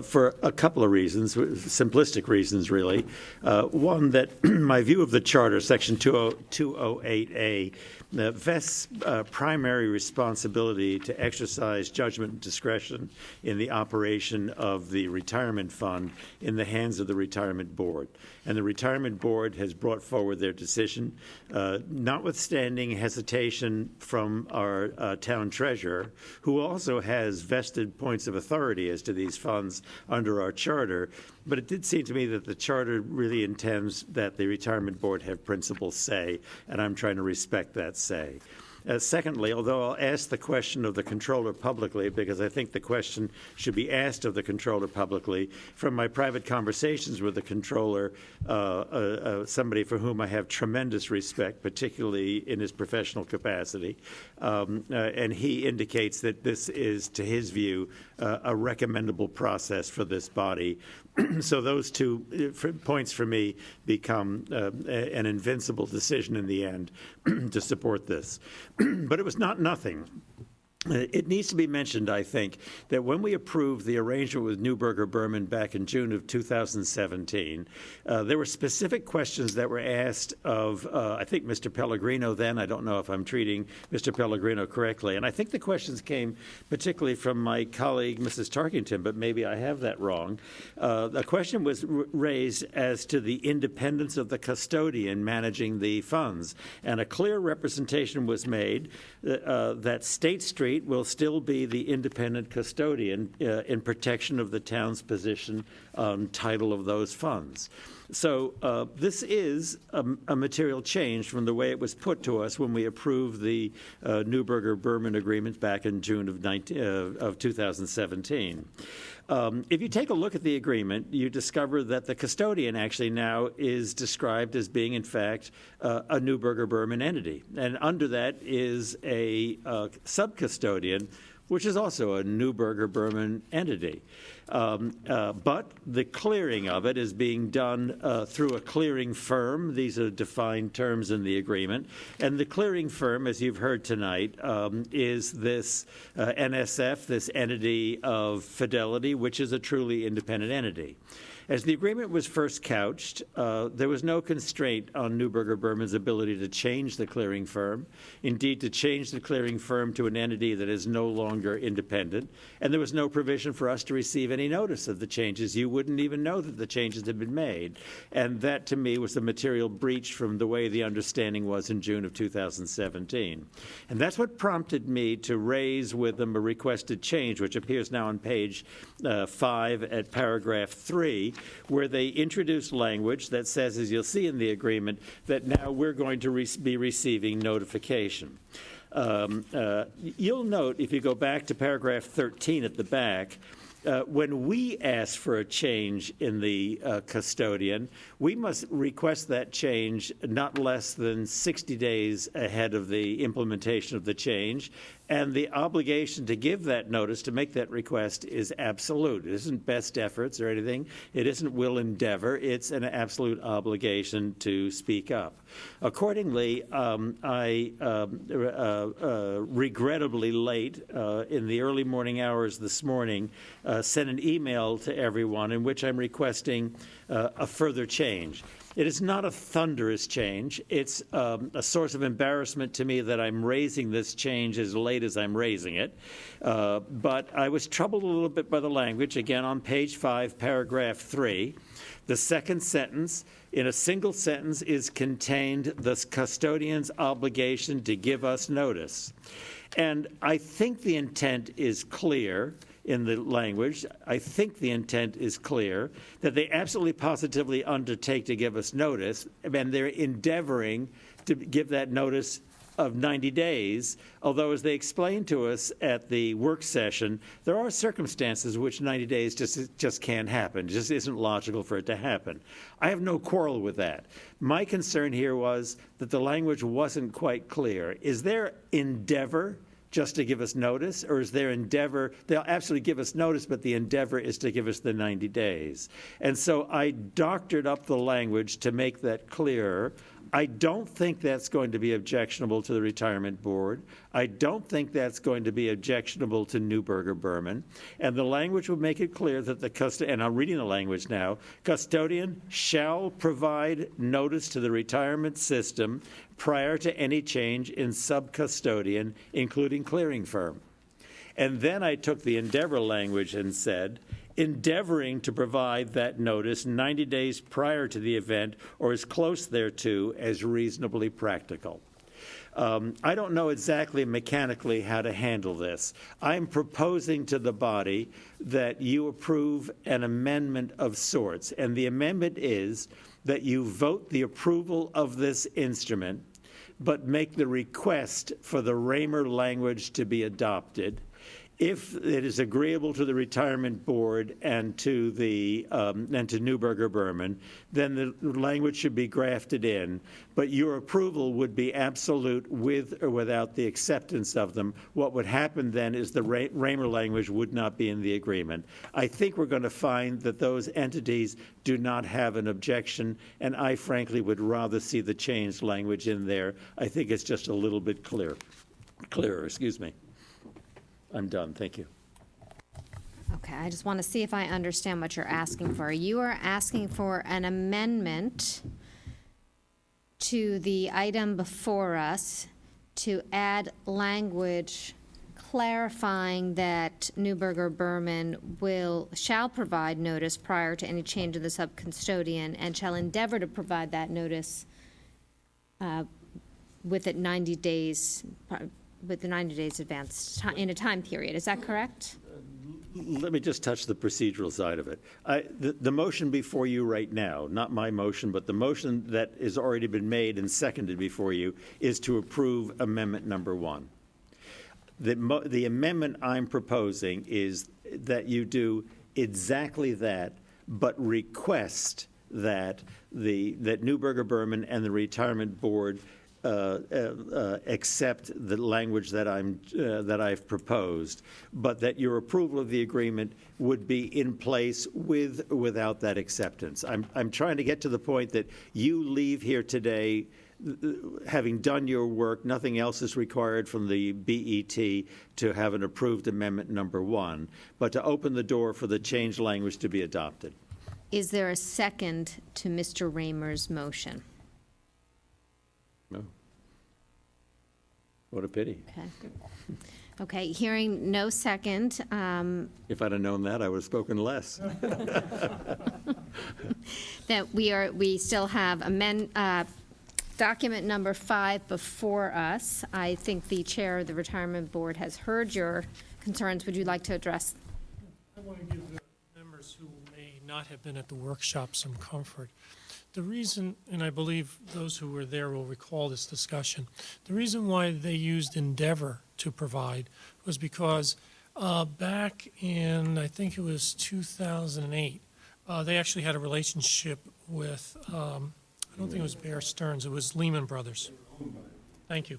for a couple of reasons, simplistic reasons, really. One, that my view of the Charter, Section 208A, vests primary responsibility to exercise judgment and discretion in the operation of the retirement fund in the hands of the Retirement Board. And the Retirement Board has brought forward their decision, notwithstanding hesitation from our town treasurer, who also has vested points of authority as to these funds under our charter. But it did seem to me that the charter really intends that the Retirement Board have principal say, and I'm trying to respect that say. Secondly, although I'll ask the question of the controller publicly, because I think the question should be asked of the controller publicly, from my private conversations with the controller, somebody for whom I have tremendous respect, particularly in his professional capacity, and he indicates that this is, to his view, a recommendable process for this body. So those 2 points for me become an invincible decision in the end to support this. But it was not nothing. It needs to be mentioned, I think, that when we approved the arrangement with Neuberger Berman back in June of 2017, there were specific questions that were asked of, I think, Mr. Pellegrino then. I don't know if I'm treating Mr. Pellegrino correctly. And I think the questions came particularly from my colleague, Mrs. Tarkington, but maybe I have that wrong. A question was raised as to the independence of the custodian managing the funds. And a clear representation was made that State Street will still be the independent custodian in protection of the town's position on title of those funds. So this is a material change from the way it was put to us when we approved the Neuberger-Berman agreement back in June of 2017. If you take a look at the agreement, you discover that the custodian actually now is described as being, in fact, a Neuberger-Berman entity. And under that is a sub-custodian, which is also a Neuberger-Berman entity. But the clearing of it is being done through a clearing firm. These are defined terms in the agreement. And the clearing firm, as you've heard tonight, is this NSF, this entity of Fidelity, which is a truly independent entity. As the agreement was first couched, there was no constraint on Neuberger Berman's ability to change the clearing firm, indeed to change the clearing firm to an entity that is no longer independent, and there was no provision for us to receive any notice of the changes. You wouldn't even know that the changes had been made, and that to me was a material breach from the way the understanding was in June of 2017. And that's what prompted me to raise with them a requested change, which appears now on page 5 at paragraph 3, where they introduce language that says, as you'll see in the agreement, that now we're going to be receiving notification. You'll note, if you go back to paragraph 13 at the back, when we ask for a change in the custodian, we must request that change not less than 60 days ahead of the implementation of the change, and the obligation to give that notice, to make that request, is absolute. It isn't best efforts or anything. It isn't will endeavor. It's an absolute obligation to speak up. Accordingly, I regrettably late in the early morning hours this morning sent an email to everyone in which I'm requesting a further change. It is not a thunderous change. It's a source of embarrassment to me that I'm raising this change as late as I'm raising it. But I was troubled a little bit by the language. Again, on page 5, paragraph 3, the second sentence, in a single sentence, is contained the custodian's obligation to give us notice. And I think the intent is clear in the language. I think the intent is clear that they absolutely positively undertake to give us notice, and they're endeavoring to give that notice of 90 days, although as they explained to us at the work session, there are circumstances which 90 days just can't happen. It just isn't logical for it to happen. I have no quarrel with that. My concern here was that the language wasn't quite clear. Is there endeavor just to give us notice, or is their endeavor, they'll absolutely give us notice, but the endeavor is to give us the 90 days. And so I doctored up the language to make that clearer. I don't think that's going to be objectionable to the Retirement Board. I don't think that's going to be objectionable to Neuberger Berman. And the language will make it clear that the custodian, and I'm reading the language now, custodian shall provide notice to the retirement system prior to any change in sub-custodian, including clearing firm. And then I took the endeavor language and said, endeavoring to provide that notice 90 days prior to the event or as close thereto as reasonably practical. I don't know exactly mechanically how to handle this. I'm proposing to the body that you approve an amendment of sorts, and the amendment is that you vote the approval of this instrument, but make the request for the Raymer language to be adopted. If it is agreeable to the Retirement Board and to the and to Neuberger Berman, then the language should be grafted in. But your approval would be absolute with or without the acceptance of them. What would happen then is the Raymer language would not be in the agreement. I think we're going to find that those entities do not have an objection, and I frankly would rather see the changed language in there. I think it's just a little bit clearer. Excuse me. I'm done. Thank you. Okay, I just want to see if I understand what you're asking for. You are asking for an amendment to the item before us to add language clarifying that Neuberger Berman shall provide notice prior to any change of the subcustodian and shall endeavor to provide that notice with it 90 days. With the 90 days advance in a time period. Is that correct? Let me just touch the procedural side of it. The motion before you right now, not my motion, but the motion that has already been made and seconded before you, is to approve amendment number 1. The amendment I'm proposing is that you do exactly that, but request that Neuberger Berman and the Retirement Board accept the language that I've proposed, but that your approval of the agreement would be in place without that acceptance. I'm trying to get to the point that you leave here today having done your work. Nothing else is required from the BET to have an approved amendment number 1, but to open the door for the changed language to be adopted. Is there a second to Mr. Raymer's motion? No. What a pity. Okay. Okay, hearing no second, If I'd have known that, I would have spoken less. that we still have document number 5 before us. I think the chair of the retirement board has heard your concerns. Would you like to address? I want to give the members who may not have been at the workshop some comfort. The reason, and I believe those who were there will recall this discussion, the reason why they used Endeavor to provide was because back in, I think it was 2008, they actually had a relationship with, I don't think it was Bear Stearns, it was Lehman Brothers. Thank you.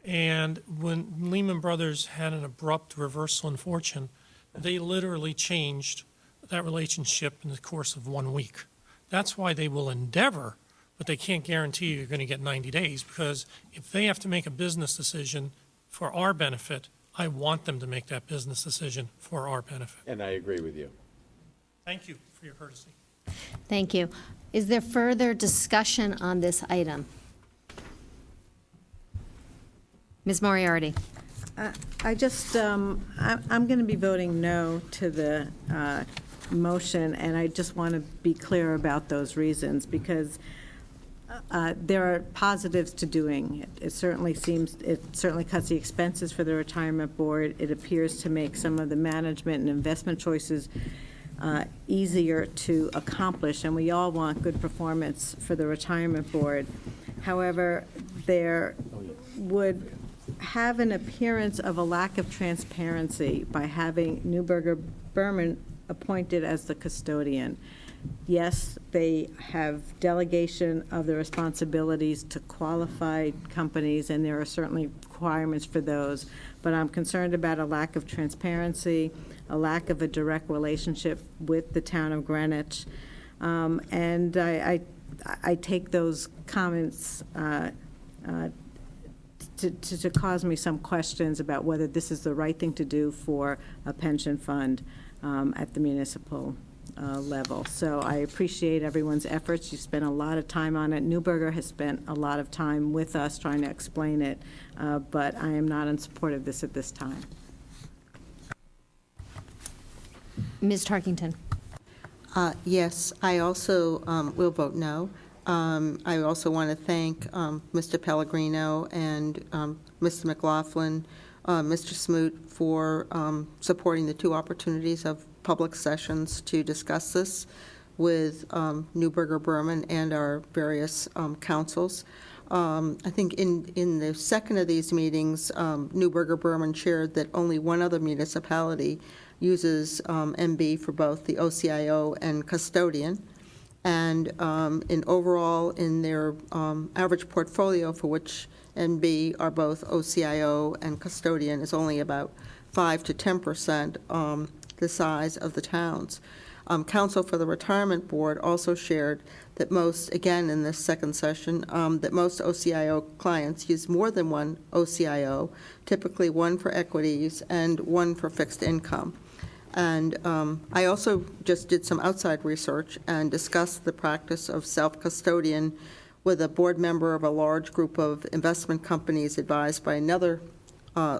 And when Lehman Brothers had an abrupt reversal in fortune, they literally changed that relationship in the course of 1 week. That's why they will endeavor, but they can't guarantee you're going to get 90 days, because if they have to make a business decision for our benefit, I want them to make that business decision for our benefit. And I agree with you. Thank you for your courtesy. Thank you. Is there further discussion on this item? Ms. Moriarty? I just, I'm going to be voting no to the motion, and I just want to be clear about those reasons, because there are positives to doing it. It certainly cuts the expenses for the retirement board. It appears to make some of the management and investment choices easier to accomplish, and we all want good performance for the retirement board. However, there would have an appearance of a lack of transparency by having Neuberger Berman appointed as the custodian. Yes, they have delegation of the responsibilities to qualified companies, and there are certainly requirements for those, but I'm concerned about a lack of transparency, a lack of a direct relationship with the town of Greenwich, and I take those comments to cause me some questions about whether this is the right thing to do for a pension fund at the municipal level. So I appreciate everyone's efforts. You spent a lot of time on it. Neuberger has spent a lot of time with us trying to explain it, but I am not in support of this at this time. Ms. Tarkington? Yes, I also will vote no. I also want to thank Mr. Pellegrino and Mr. McLaughlin, Mr. Smoot, for supporting the 2 opportunities of public sessions to discuss this with Neuberger Berman and our various councils. I think in the second of these meetings, Neuberger Berman shared that only one other municipality uses MB for both the OCIO and custodian. And in overall, in their average portfolio, for which NB are both OCIO and custodian, is only about 5 to 10% the size of the towns. Council for the Retirement Board also shared that most, again in this second session, that most OCIO clients use more than one OCIO, typically one for equities and one for fixed income. And I also just did some outside research and discussed the practice of self-custodian with a board member of a large group of investment companies advised by another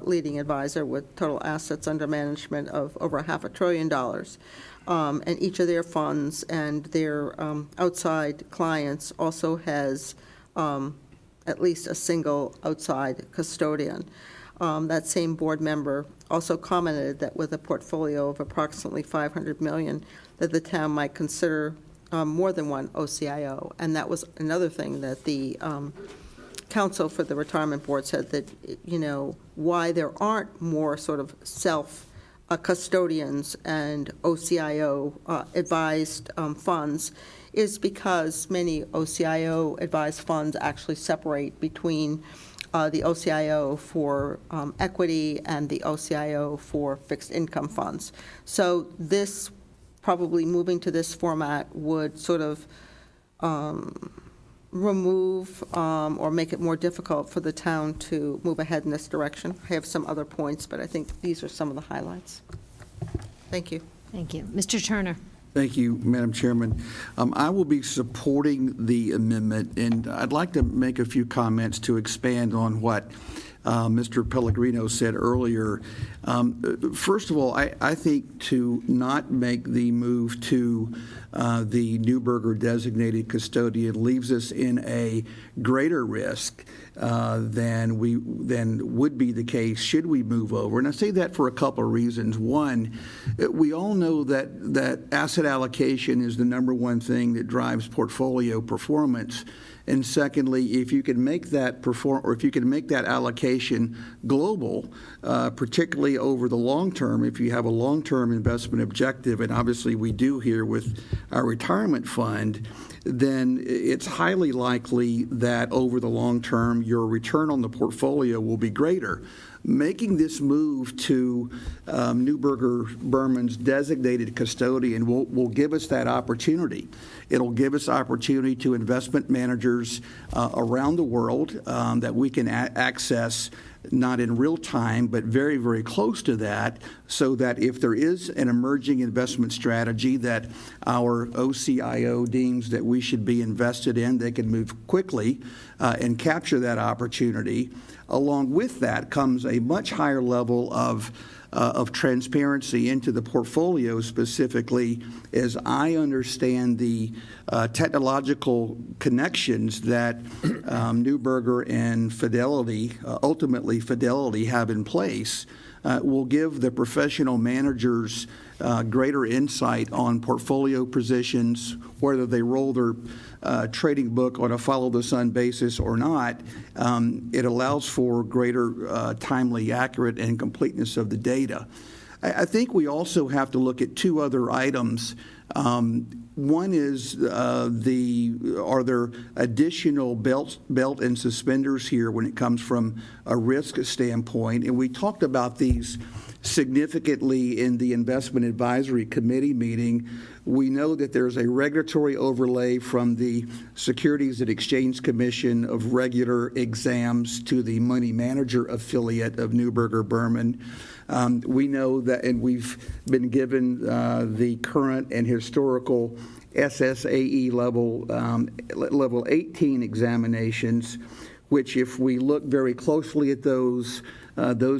leading advisor with total assets under management of over $500 billion. And each of their funds and their outside clients also has at least a single outside custodian. That same board member also commented that with a portfolio of approximately $500 million, that the town might consider more than one OCIO. And that was another thing that the Council for the Retirement Board said, that, you know, why there aren't more sort of self-custodians and OCIO advised funds is because many OCIO advised funds actually separate between the OCIO for equity and the OCIO for fixed income funds. So this, probably moving to this format would sort of remove or make it more difficult for the town to move ahead in this direction. I have some other points, but I think these are some of the highlights. Thank you. Thank you. Mr. Turner? Thank you, Madam Chairman. I will be supporting the amendment, and I'd like to make a few comments to expand on what Mr. Pellegrino said earlier. First of all, I think to not make the move to the Neuberger designated custodian leaves us in a greater risk than would be the case should we move over. And I say that for a couple of reasons. One, we all know that asset allocation is the number one thing that drives portfolio performance. And secondly, if you can make that allocation global, particularly over the long term, if you have a long-term investment objective, and obviously we do here with our retirement fund, then it's highly likely that over the long term, your return on the portfolio will be greater. Making this move to Neuberger Berman's designated custodian will give us that opportunity. It'll give us opportunity to investment managers around the world that we can access not in real time, but very, very close to that, so that if there is an emerging investment strategy that our OCIO deems that we should be invested in, they can move quickly and capture that opportunity. Along with that comes a much higher level of transparency into the portfolio, specifically as I understand the technological connections that Neuberger and Fidelity, ultimately Fidelity, have in place, will give the professional managers greater insight on portfolio positions, whether they roll their trading book on a follow-the-sun basis or not. It allows for greater timely, accurate, and completeness of the data. I think we also have to look at two other items. One is are there additional belt and suspenders here when it comes from a risk standpoint? And we talked about these significantly in the Investment Advisory Committee meeting. We know that there's a regulatory overlay from the Securities and Exchange Commission of regular exams to the money manager affiliate of Neuberger Berman. We know that, and we've been given the current and historical SSAE level 18 examinations, which, if we look very closely at those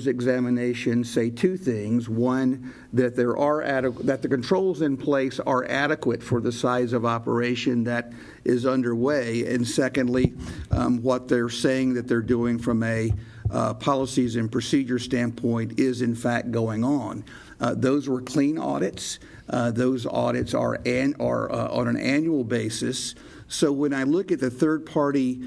examinations, say two things. One, that that the controls in place are adequate for the size of operation that is underway, and secondly, what they're saying that they're doing from a policies and procedure standpoint is in fact going on. Those were clean audits. Those audits are on an annual basis. So when I look at the third party,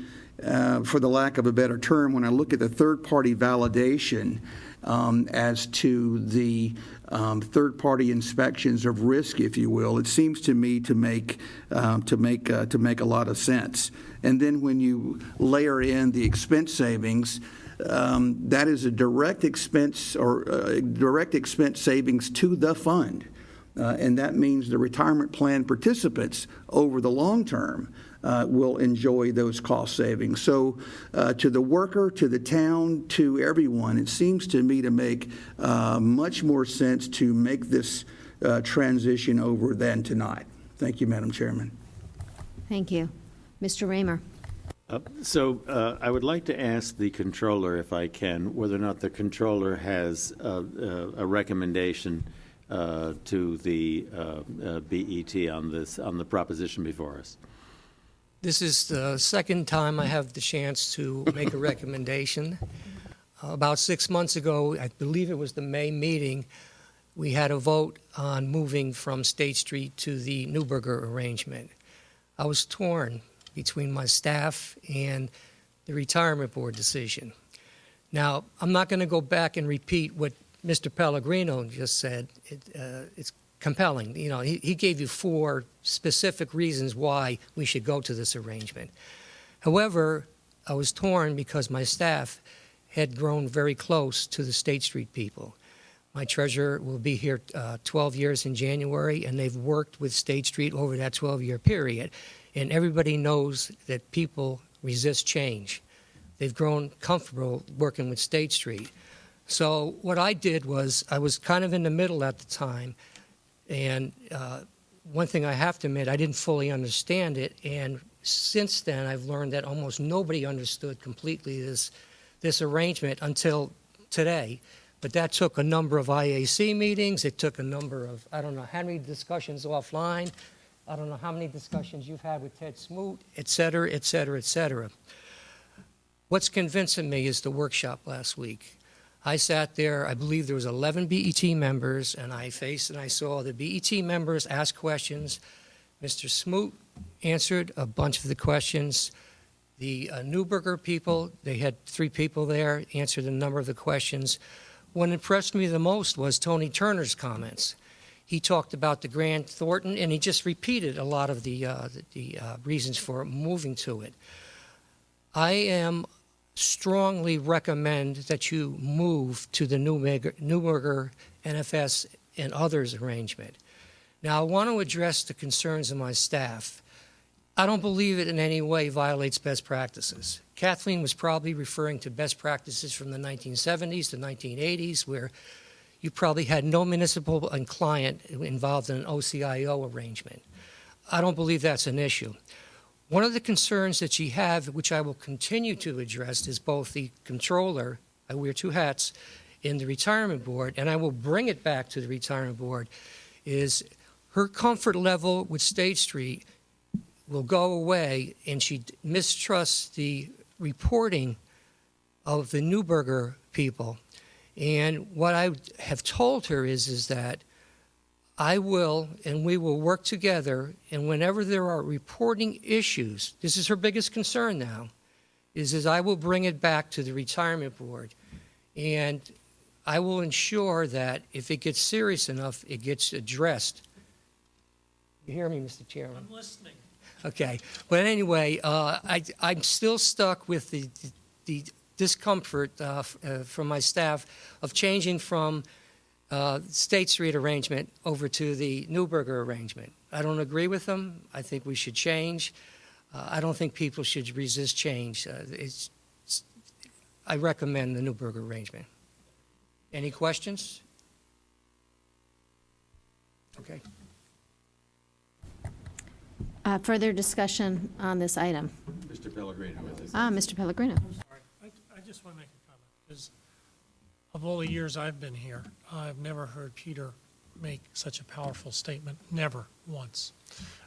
for the lack of a better term, when I look at the third-party validation as to the third-party inspections of risk, if you will, it seems to me to make a lot of sense. And then when you layer in the expense savings, that is a direct expense savings to the fund, and that means the retirement plan participants over the long term will enjoy those cost savings. So to the worker, to the town, to everyone, it seems to me to make much more sense to make this transition over than to not. Thank you, Madam Chairman. Thank you. Mr. Raymer? So I would like to ask the controller, if I can, whether or not the controller has a recommendation to the BET on the proposition before us. This is the second time I have the chance to make a recommendation. About 6 months ago, I believe it was the May meeting, we had a vote on moving from State Street to the Neuberger arrangement. I was torn between my staff and the retirement board decision. Now, I'm not going to go back and repeat what Mr. Pellegrino just said. It's compelling. You know, he gave you 4 specific reasons why we should go to this arrangement. However, I was torn because my staff had grown very close to the State Street people. My treasurer will be here 12 years in January, and they've worked with State Street over that 12-year period. And everybody knows that people resist change. They've grown comfortable working with State Street. So what I did was, I was kind of in the middle at the time, and one thing I have to admit, I didn't fully understand it, and since then I've learned that almost nobody understood completely this arrangement until today. But that took a number of IAC meetings, it took a number of, I don't know how many discussions offline, I don't know how many discussions you've had with Ted Smoot, et cetera, et cetera, et cetera. What's convincing me is the workshop last week. I sat there, I believe there was 11 BET members, and I saw the BET members ask questions. Mr. Smoot answered a bunch of the questions. The Neuberger people, they had 3 people there, answered a number of the questions. What impressed me the most was Tony Turner's comments. He talked about the Grant Thornton, and he just repeated a lot of the reasons for moving to it. I strongly recommend that you move to the Neuberger, NFS, and others arrangement. Now, I want to address the concerns of my staff. I don't believe it in any way violates best practices. Kathleen was probably referring to best practices from the 1970s to 1980s, where you probably had no municipal and client involved in an OCIO arrangement. I don't believe that's an issue. One of the concerns that you have, which I will continue to address, is both the controller, I wear 2 hats, in the retirement board, and I will bring it back to the retirement board, is her comfort level with State Street will go away, and she mistrusts the reporting of the Neuberger people. And what I have told her is that I will, and we will work together, and whenever there are reporting issues, this is her biggest concern now, is I will bring it back to the retirement board, and I will ensure that if it gets serious enough, it gets addressed. You hear me, Mr. Chairman? I'm listening. Okay, but anyway, I'm still stuck with the discomfort from my staff of changing from State Street arrangement over to the Neuberger arrangement. I don't agree with them. I think we should change. I don't think people should resist change. I recommend the Neuberger arrangement. Any questions? Okay. Further discussion on this item? Mr. Pellegrino. Mr. Pellegrino. I just want to make a comment, because of all the years I've been here, I've never heard Peter make such a powerful statement, never once.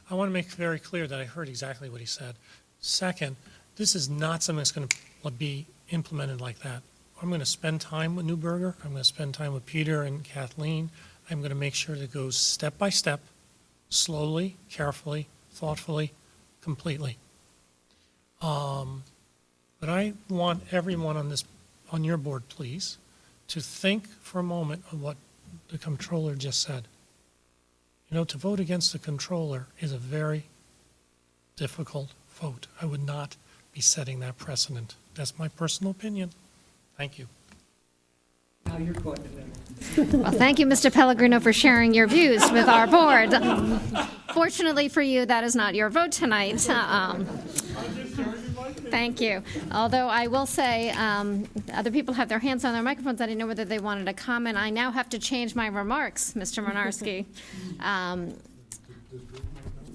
I want to make very clear that I heard exactly what he said. Second, this is not something that's going to be implemented like that. I'm going to spend time with Neuberger. I'm going to spend time with Peter and Kathleen. I'm going to make sure that it goes step by step, slowly, carefully, thoughtfully, completely. But I want everyone on your board, please, to think for a moment of what the controller just said. You know, to vote against the controller is a very difficult vote. I would not be setting that precedent. That's my personal opinion. Thank you. Now you're going to them. Well, thank you, Mr. Pellegrino, for sharing your views with our board. Fortunately for you, that is not your vote tonight. Thank you. Although I will say, other people have their hands on their microphones. I didn't know whether they wanted to comment. I now have to change my remarks, Mr. Monarski.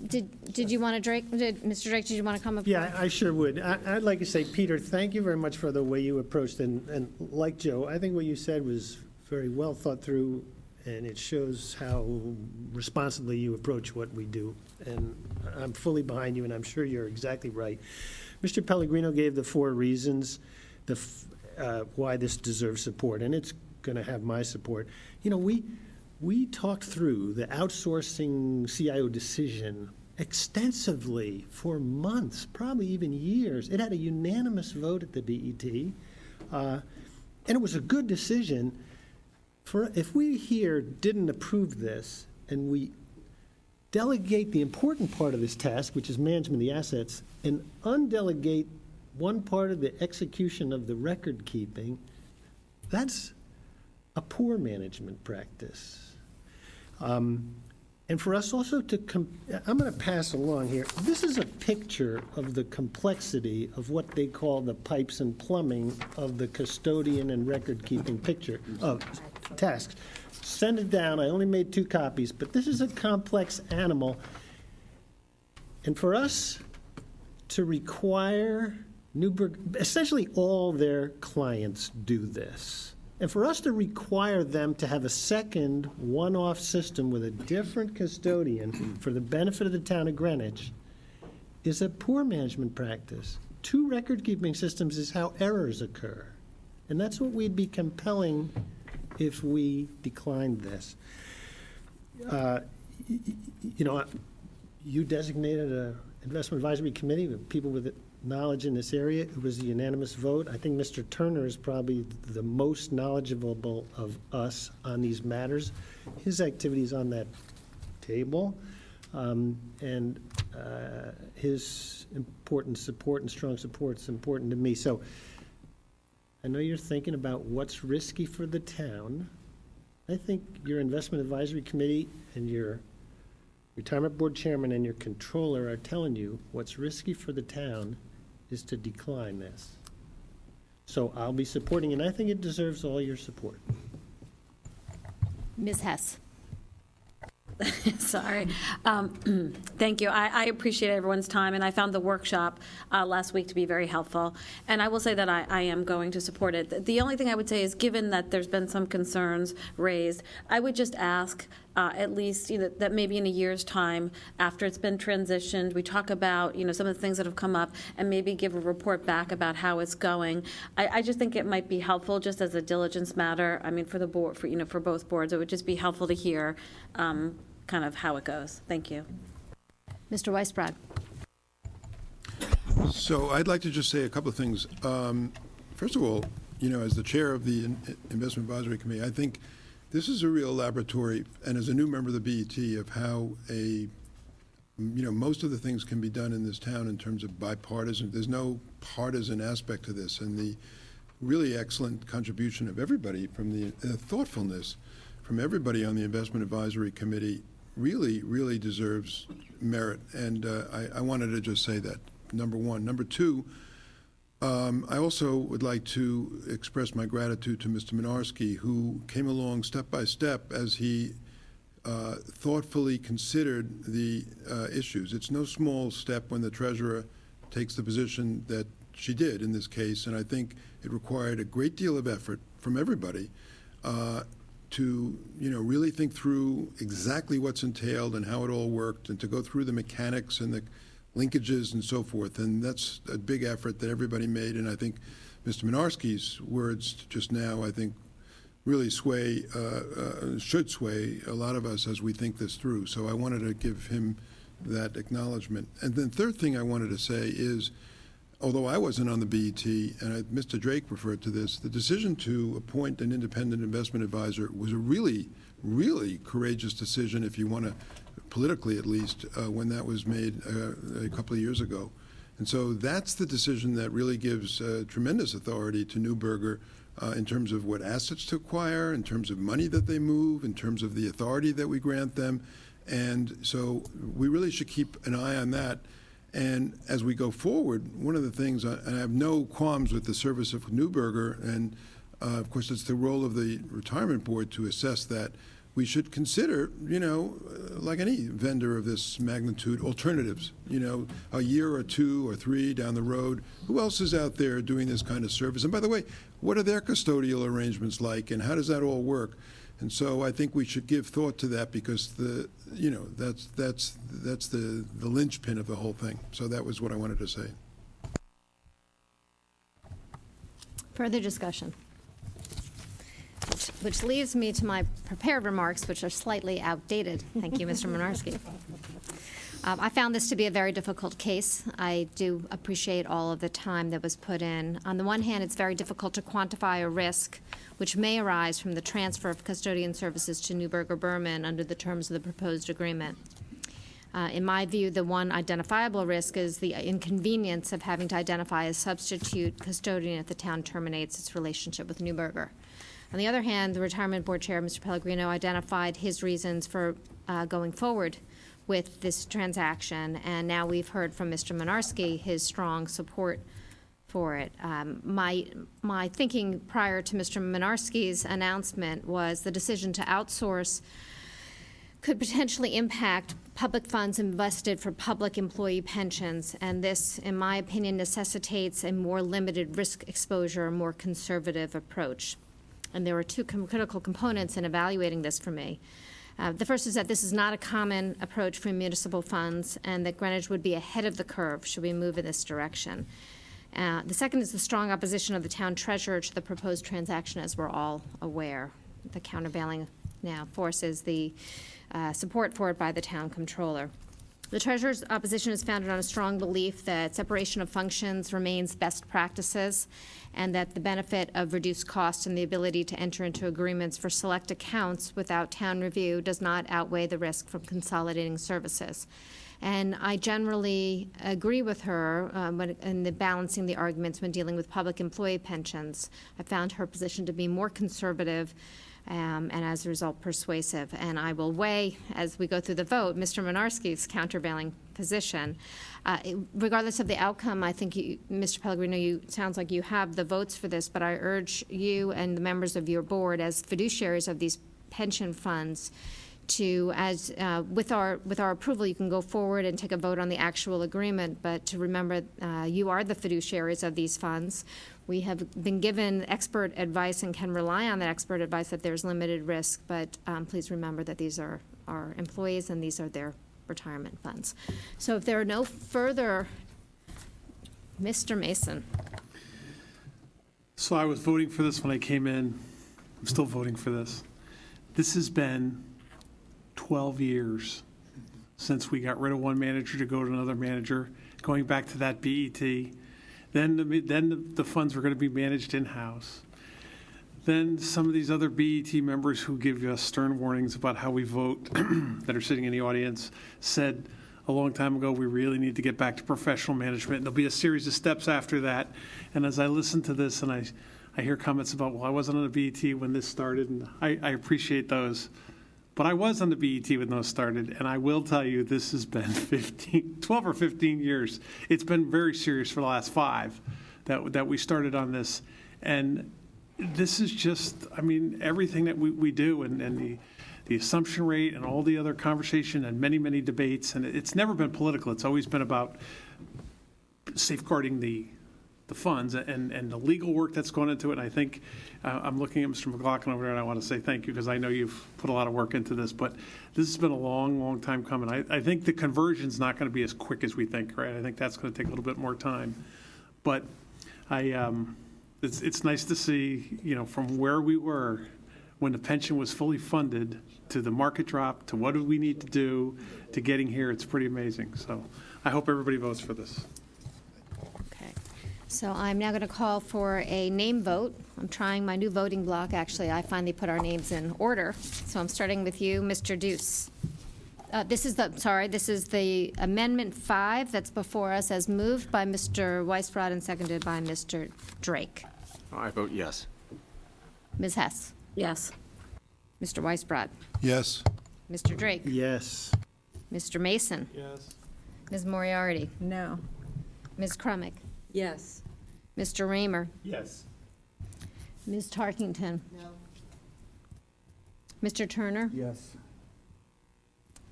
Did you want to, Mr. Drake, did you want to come up? Yeah, I sure would. I'd like to say, Peter, thank you very much for the way you approached, and like Joe, I think what you said was very well thought through, and it shows how responsibly you approach what we do. And I'm fully behind you, and I'm sure you're exactly right. Mr. Pellegrino gave the 4 reasons why this deserves support, and it's going to have my support. You know, we talked through the outsourcing CIO decision extensively for months, probably even years. It had a unanimous vote at the BET, and it was a good decision. If we here didn't approve this and we delegate the important part of this task, which is management of the assets, and undelegate one part of the execution of the record keeping, that's a poor management practice. And for us also to, I'm going to pass along here, this is a picture of the complexity of what they call the pipes and plumbing of the custodian and record-keeping picture of tasks. Send it down, I only made 2 copies, but this is a complex animal. And for us to require Newburgh, essentially all their clients do this. And for us to require them to have a second one-off system with a different custodian for the benefit of the town of Greenwich is a poor management practice. 2 record-keeping systems is how errors occur. And that's what we'd be compelling if we declined this. You know, you designated an investment advisory committee with people with knowledge in this area. It was a unanimous vote. I think Mr. Turner is probably the most knowledgeable of us on these matters. His activity is on that table, and his important support and strong support is important to me. So I know you're thinking about what's risky for the town. I think your investment advisory committee and your retirement board chairman and your controller are telling you what's risky for the town is to decline this. So I'll be supporting, and I think it deserves all your support. Ms. Hess. Sorry. Thank you. I appreciate everyone's time, and I found the workshop last week to be very helpful. And I will say that I am going to support it. The only thing I would say is, given that there's been some concerns raised, I would just ask at least, that maybe in a year's time, after it's been transitioned, we talk about, some of the things that have come up, and maybe give a report back about how it's going. I just think it might be helpful, just as a diligence matter. I mean, for the board, for both boards, it would just be helpful to hear kind of how it goes. Thank you. Mr. Weisbrod. So I'd like to just say a couple of things. First of all, as the chair of the Investment Advisory Committee, I think this is a real laboratory, and as a new member of the BET, of how most of the things can be done in this town in terms of bipartisan. There's no partisan aspect to this, and the really excellent contribution of everybody from the thoughtfulness from everybody on the Investment Advisory Committee really, really deserves merit. And I wanted to just say that, number one. Number two, I also would like to express my gratitude to Mr. Minarski, who came along step by step as he thoughtfully considered the issues. It's no small step when the treasurer takes the position that she did in this case, and I think it required a great deal of effort from everybody to really think through exactly what's entailed and how it all worked, and to go through the mechanics and the linkages and so forth. And that's a big effort that everybody made, and I think Mr. Minarski's words just now, I think, really should sway a lot of us as we think this through. So I wanted to give him that acknowledgement. And then third thing I wanted to say is, although I wasn't on the BET, and Mr. Drake referred to this, the decision to appoint an independent investment advisor was a really, really courageous decision, if you want to, politically at least, when that was made a couple of years ago. And so that's the decision that really gives tremendous authority to Neuberger in terms of what assets to acquire, in terms of money that they move, in terms of the authority that we grant them. And so we really should keep an eye on that. And as we go forward, one of the things, and I have no qualms with the service of Neuberger, and of course it's the role of the retirement board to assess that, we should consider, like any vendor of this magnitude, alternatives, a year or 2 or 3 down the road. Who else is out there doing this kind of service? And by the way, what are their custodial arrangements like, and how does that all work? And so I think we should give thought to that, because that's the linchpin of the whole thing. So that was what I wanted to say. Further discussion. Which leads me to my prepared remarks, which are slightly outdated. Thank you, Mr. Minarski. I found this to be a very difficult case. I do appreciate all of the time that was put in. On the one hand, it's very difficult to quantify a risk which may arise from the transfer of custodian services to Newburgh Berman under the terms of the proposed agreement. In my view, the one identifiable risk is the inconvenience of having to identify a substitute custodian if the town terminates its relationship with Newburgh. On the other hand, the Retirement Board Chair, Mr. Pellegrino, identified his reasons for going forward with this transaction, and now we've heard from Mr. Minarski his strong support for it. My thinking prior to Mr. Minarski's announcement was the decision to outsource could potentially impact public funds invested for public employee pensions, and this, in my opinion, necessitates a more limited risk exposure, a more conservative approach. And there were two critical components in evaluating this for me. The first is that this is not a common approach for municipal funds, and that Greenwich would be ahead of the curve should we move in this direction. The second is the strong opposition of the town treasurer to the proposed transaction, as we're all aware. The countervailing now force is the support for it by the town controller. The treasurer's opposition is founded on a strong belief that separation of functions remains best practices, and that the benefit of reduced cost and the ability to enter into agreements for select accounts without town review does not outweigh the risk from consolidating services. And I generally agree with her in the balancing the arguments when dealing with public employee pensions. I found her position to be more conservative and as a result persuasive. And I will weigh, as we go through the vote, Mr. Minarski's countervailing position. Regardless of the outcome, I think, Mr. Pellegrino, sounds like you have the votes for this, but I urge you and the members of your board as fiduciaries of these pension funds to, with our approval, you can go forward and take a vote on the actual agreement, but to remember you are the fiduciaries of these funds. We have been given expert advice and can rely on that expert advice that there's limited risk, but please remember that these are our employees and these are their retirement funds. So if there are no further, Mr. Mason. So I was voting for this when I came in. I'm still voting for this. This has been 12 years since we got rid of one manager to go to another manager, going back to that BET. Then the funds were going to be managed in-house. Then some of these other BET members who give us stern warnings about how we vote that are sitting in the audience said a long time ago, we really need to get back to professional management. And there'll be a series of steps after that. And as I listen to this and I hear comments about, well, I wasn't on the BET when this started, and I appreciate those. But I was on the BET when those started, and I will tell you this has been 12 or 15 years. It's been very serious for the last 5 that we started on this. And this is just, I mean, everything that we do and the assumption rate and all the other conversation and many, many debates. And it's never been political. It's always been about safeguarding the funds and the legal work that's gone into it. And I think I'm looking at Mr. McLaughlin over there, and I want to say thank you because I know you've put a lot of work into this. But this has been a long, long time coming. I think the conversion's not going to be as quick as we think, right? I think that's going to take a little bit more time. But it's nice to see, from where we were when the pension was fully funded to the market drop to what do we need to do to getting here. It's pretty amazing. So I hope everybody votes for this. So I'm now going to call for a name vote. I'm trying my new voting block. Actually, I finally put our names in order. So I'm starting with you, Mr. Deuce. This is the Amendment 5 that's before us as moved by Mr. Weisbrod and seconded by Mr. Drake. I vote yes. Ms. Hess. Yes. Mr. Weisbrod. Yes. Mr. Drake. Yes. Mr. Mason. Yes. Ms. Moriarty. No. Ms. Crumick. Yes. Mr. Raymer. Yes. Ms. Tarkington. No. Mr. Turner. Yes.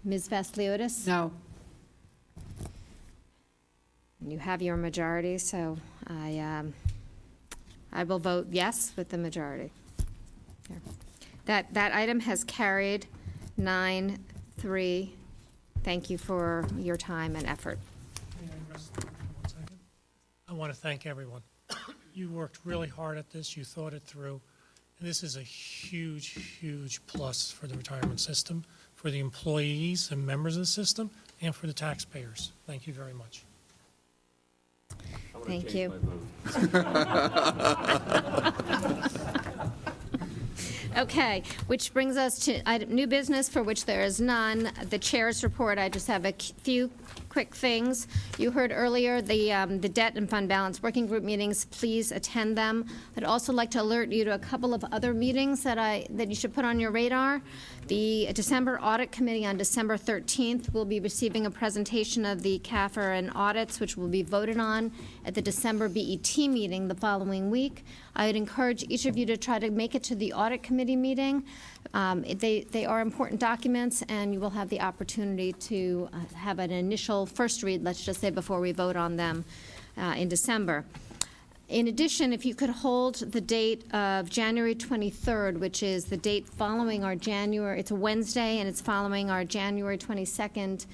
Ms. Vasiliotis. No. You have your majority, so I will vote yes with the majority. Here. That item has carried 9-3. Thank you for your time and effort. I want to thank everyone. You worked really hard at this. You thought it through. And this is a huge, huge plus for the retirement system, for the employees and members of the system, and for the taxpayers. Thank you very much. Thank you. Okay, which brings us to new business for which there is none. The chair's report, I just have a few quick things. You heard earlier the debt and fund balance working group meetings. Please attend them. I'd also like to alert you to a couple of other meetings that you should put on your radar. The December Audit Committee on December 13th will be receiving a presentation of the CAFR and audits, which will be voted on at the December BET meeting the following week. I would encourage each of you to try to make it to the Audit Committee meeting. They are important documents, and you will have the opportunity to have an initial first read, let's just say, before we vote on them in December. In addition, if you could hold the date of January 23rd, which is the date following our it's a Wednesday, and it's following our January 22nd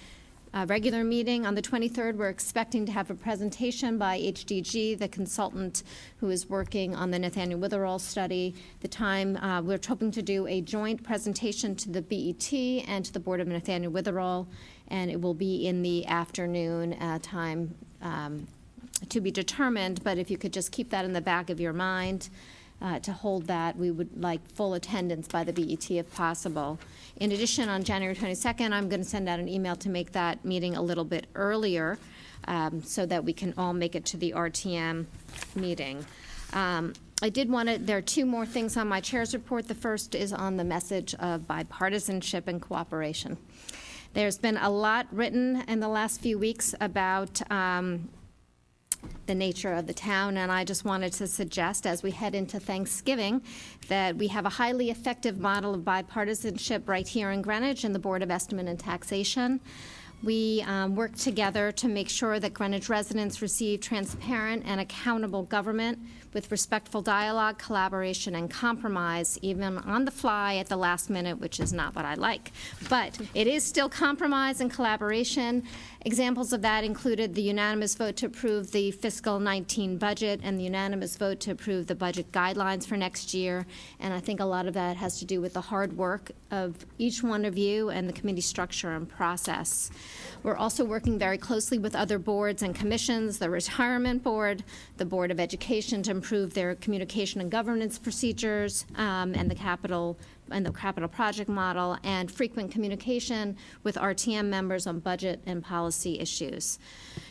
regular meeting. On the 23rd, we're expecting to have a presentation by HDG, the consultant who is working on the Nathaniel Witherall study. We're hoping to do a joint presentation to the BET and to the Board of Nathaniel Witherall, and it will be in the afternoon time to be determined, but if you could just keep that in the back of your mind to hold that. We would like full attendance by the BET if possible. In addition, on January 22nd, I'm going to send out an email to make that meeting a little bit earlier so that we can all make it to the RTM meeting. There are two more things on my chair's report. The first is on the message of bipartisanship and cooperation. There's been a lot written in the last few weeks about the nature of the town, and I just wanted to suggest as we head into Thanksgiving that we have a highly effective model of bipartisanship right here in Greenwich in the Board of Estimate and Taxation. We work together to make sure that Greenwich residents receive transparent and accountable government with respectful dialogue, collaboration, and compromise, even on the fly at the last minute, which is not what I like. But it is still compromise and collaboration. Examples of that included the unanimous vote to approve the fiscal 19 budget and the unanimous vote to approve the budget guidelines for next year. And I think a lot of that has to do with the hard work of each one of you and the committee structure and process. We're also working very closely with other boards and commissions, the Retirement Board, the Board of Education, to improve their communication and governance procedures, and the capital project model, and frequent communication with RTM members on budget and policy issues.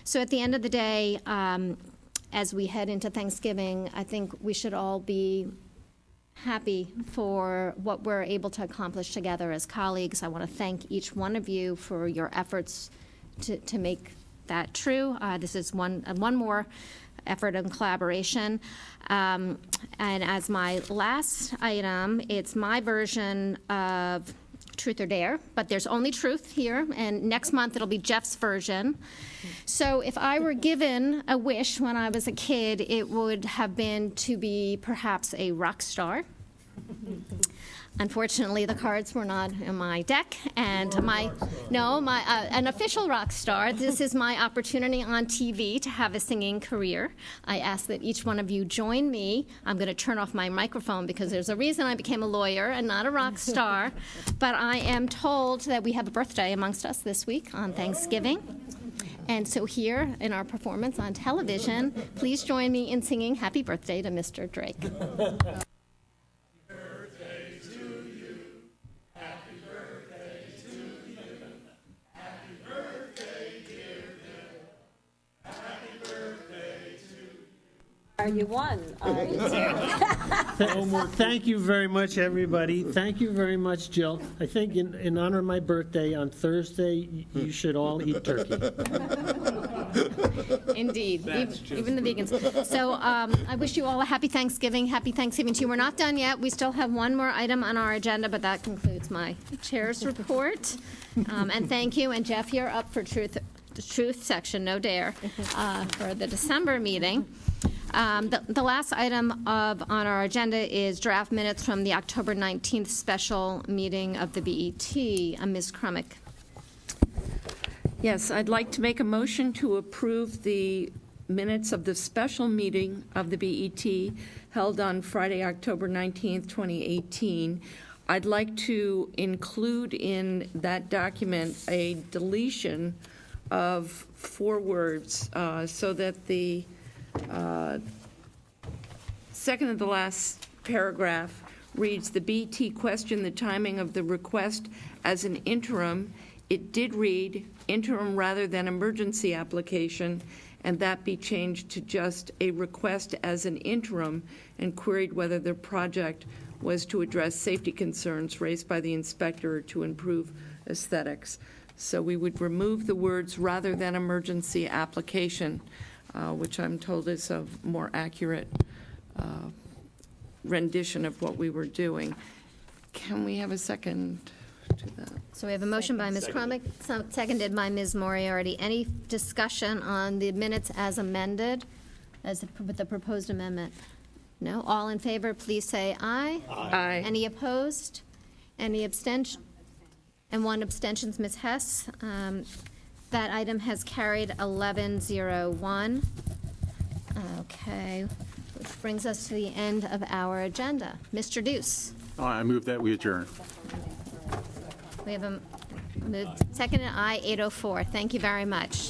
So at the end of the day, as we head into Thanksgiving, I think we should all be happy for what we're able to accomplish together as colleagues. I want to thank each one of you for your efforts to make that true. This is one more effort and collaboration. And as my last item, it's my version of Truth or Dare, but there's only truth here, and next month it'll be Jeff's version. So if I were given a wish when I was a kid, it would have been to be perhaps a rock star. Unfortunately, the cards were not in my deck, and an official rock star. This is my opportunity on TV to have a singing career. I ask that each one of you join me. I'm going to turn off my microphone because there's a reason I became a lawyer and not a rock star. But I am told that we have a birthday amongst us this week on Thanksgiving. And so here in our performance on television, please join me in singing Happy Birthday to Mr. Drake. Are you one? Are you two? Thank you very much, everybody. Thank you very much, Jill. I think in honor of my birthday on Thursday, you should all eat turkey. Indeed, even the vegans. So I wish you all a happy Thanksgiving. Happy Thanksgiving to you. We're not done yet. We still have one more item on our agenda, but that concludes my chair's report. And thank you. And Jeff, you're up for the truth section, no dare, for the December meeting. The last item on our agenda is draft minutes from the October 19th special meeting of the BET. Ms. Crumick. Yes, I'd like to make a motion to approve the minutes of the special meeting of the BET held on Friday, October 19th, 2018. I'd like to include in that document a deletion of 4 words so that the second to the last paragraph reads, "The BT questioned the timing of the request as an interim. It did read interim rather than emergency application, and that be changed to just a request as an interim, and queried whether the project was to address safety concerns raised by the inspector or to improve aesthetics." So we would remove the words "rather than emergency application," which I'm told is a more accurate rendition of what we were doing. Can we have a second to that? So we have a motion by Ms. Crumick, seconded by Ms. Moriarty. Any discussion on the minutes as amended, with the proposed amendment? No? All in favor, please say aye. Aye. Any opposed? Any abstention? And 1 abstention, Ms. Hess. That item has carried 11-0-1. Okay, which brings us to the end of our agenda. Mr. Deuce. I move that we adjourn. We have a moved, second, and I, 8:04. Thank you very much.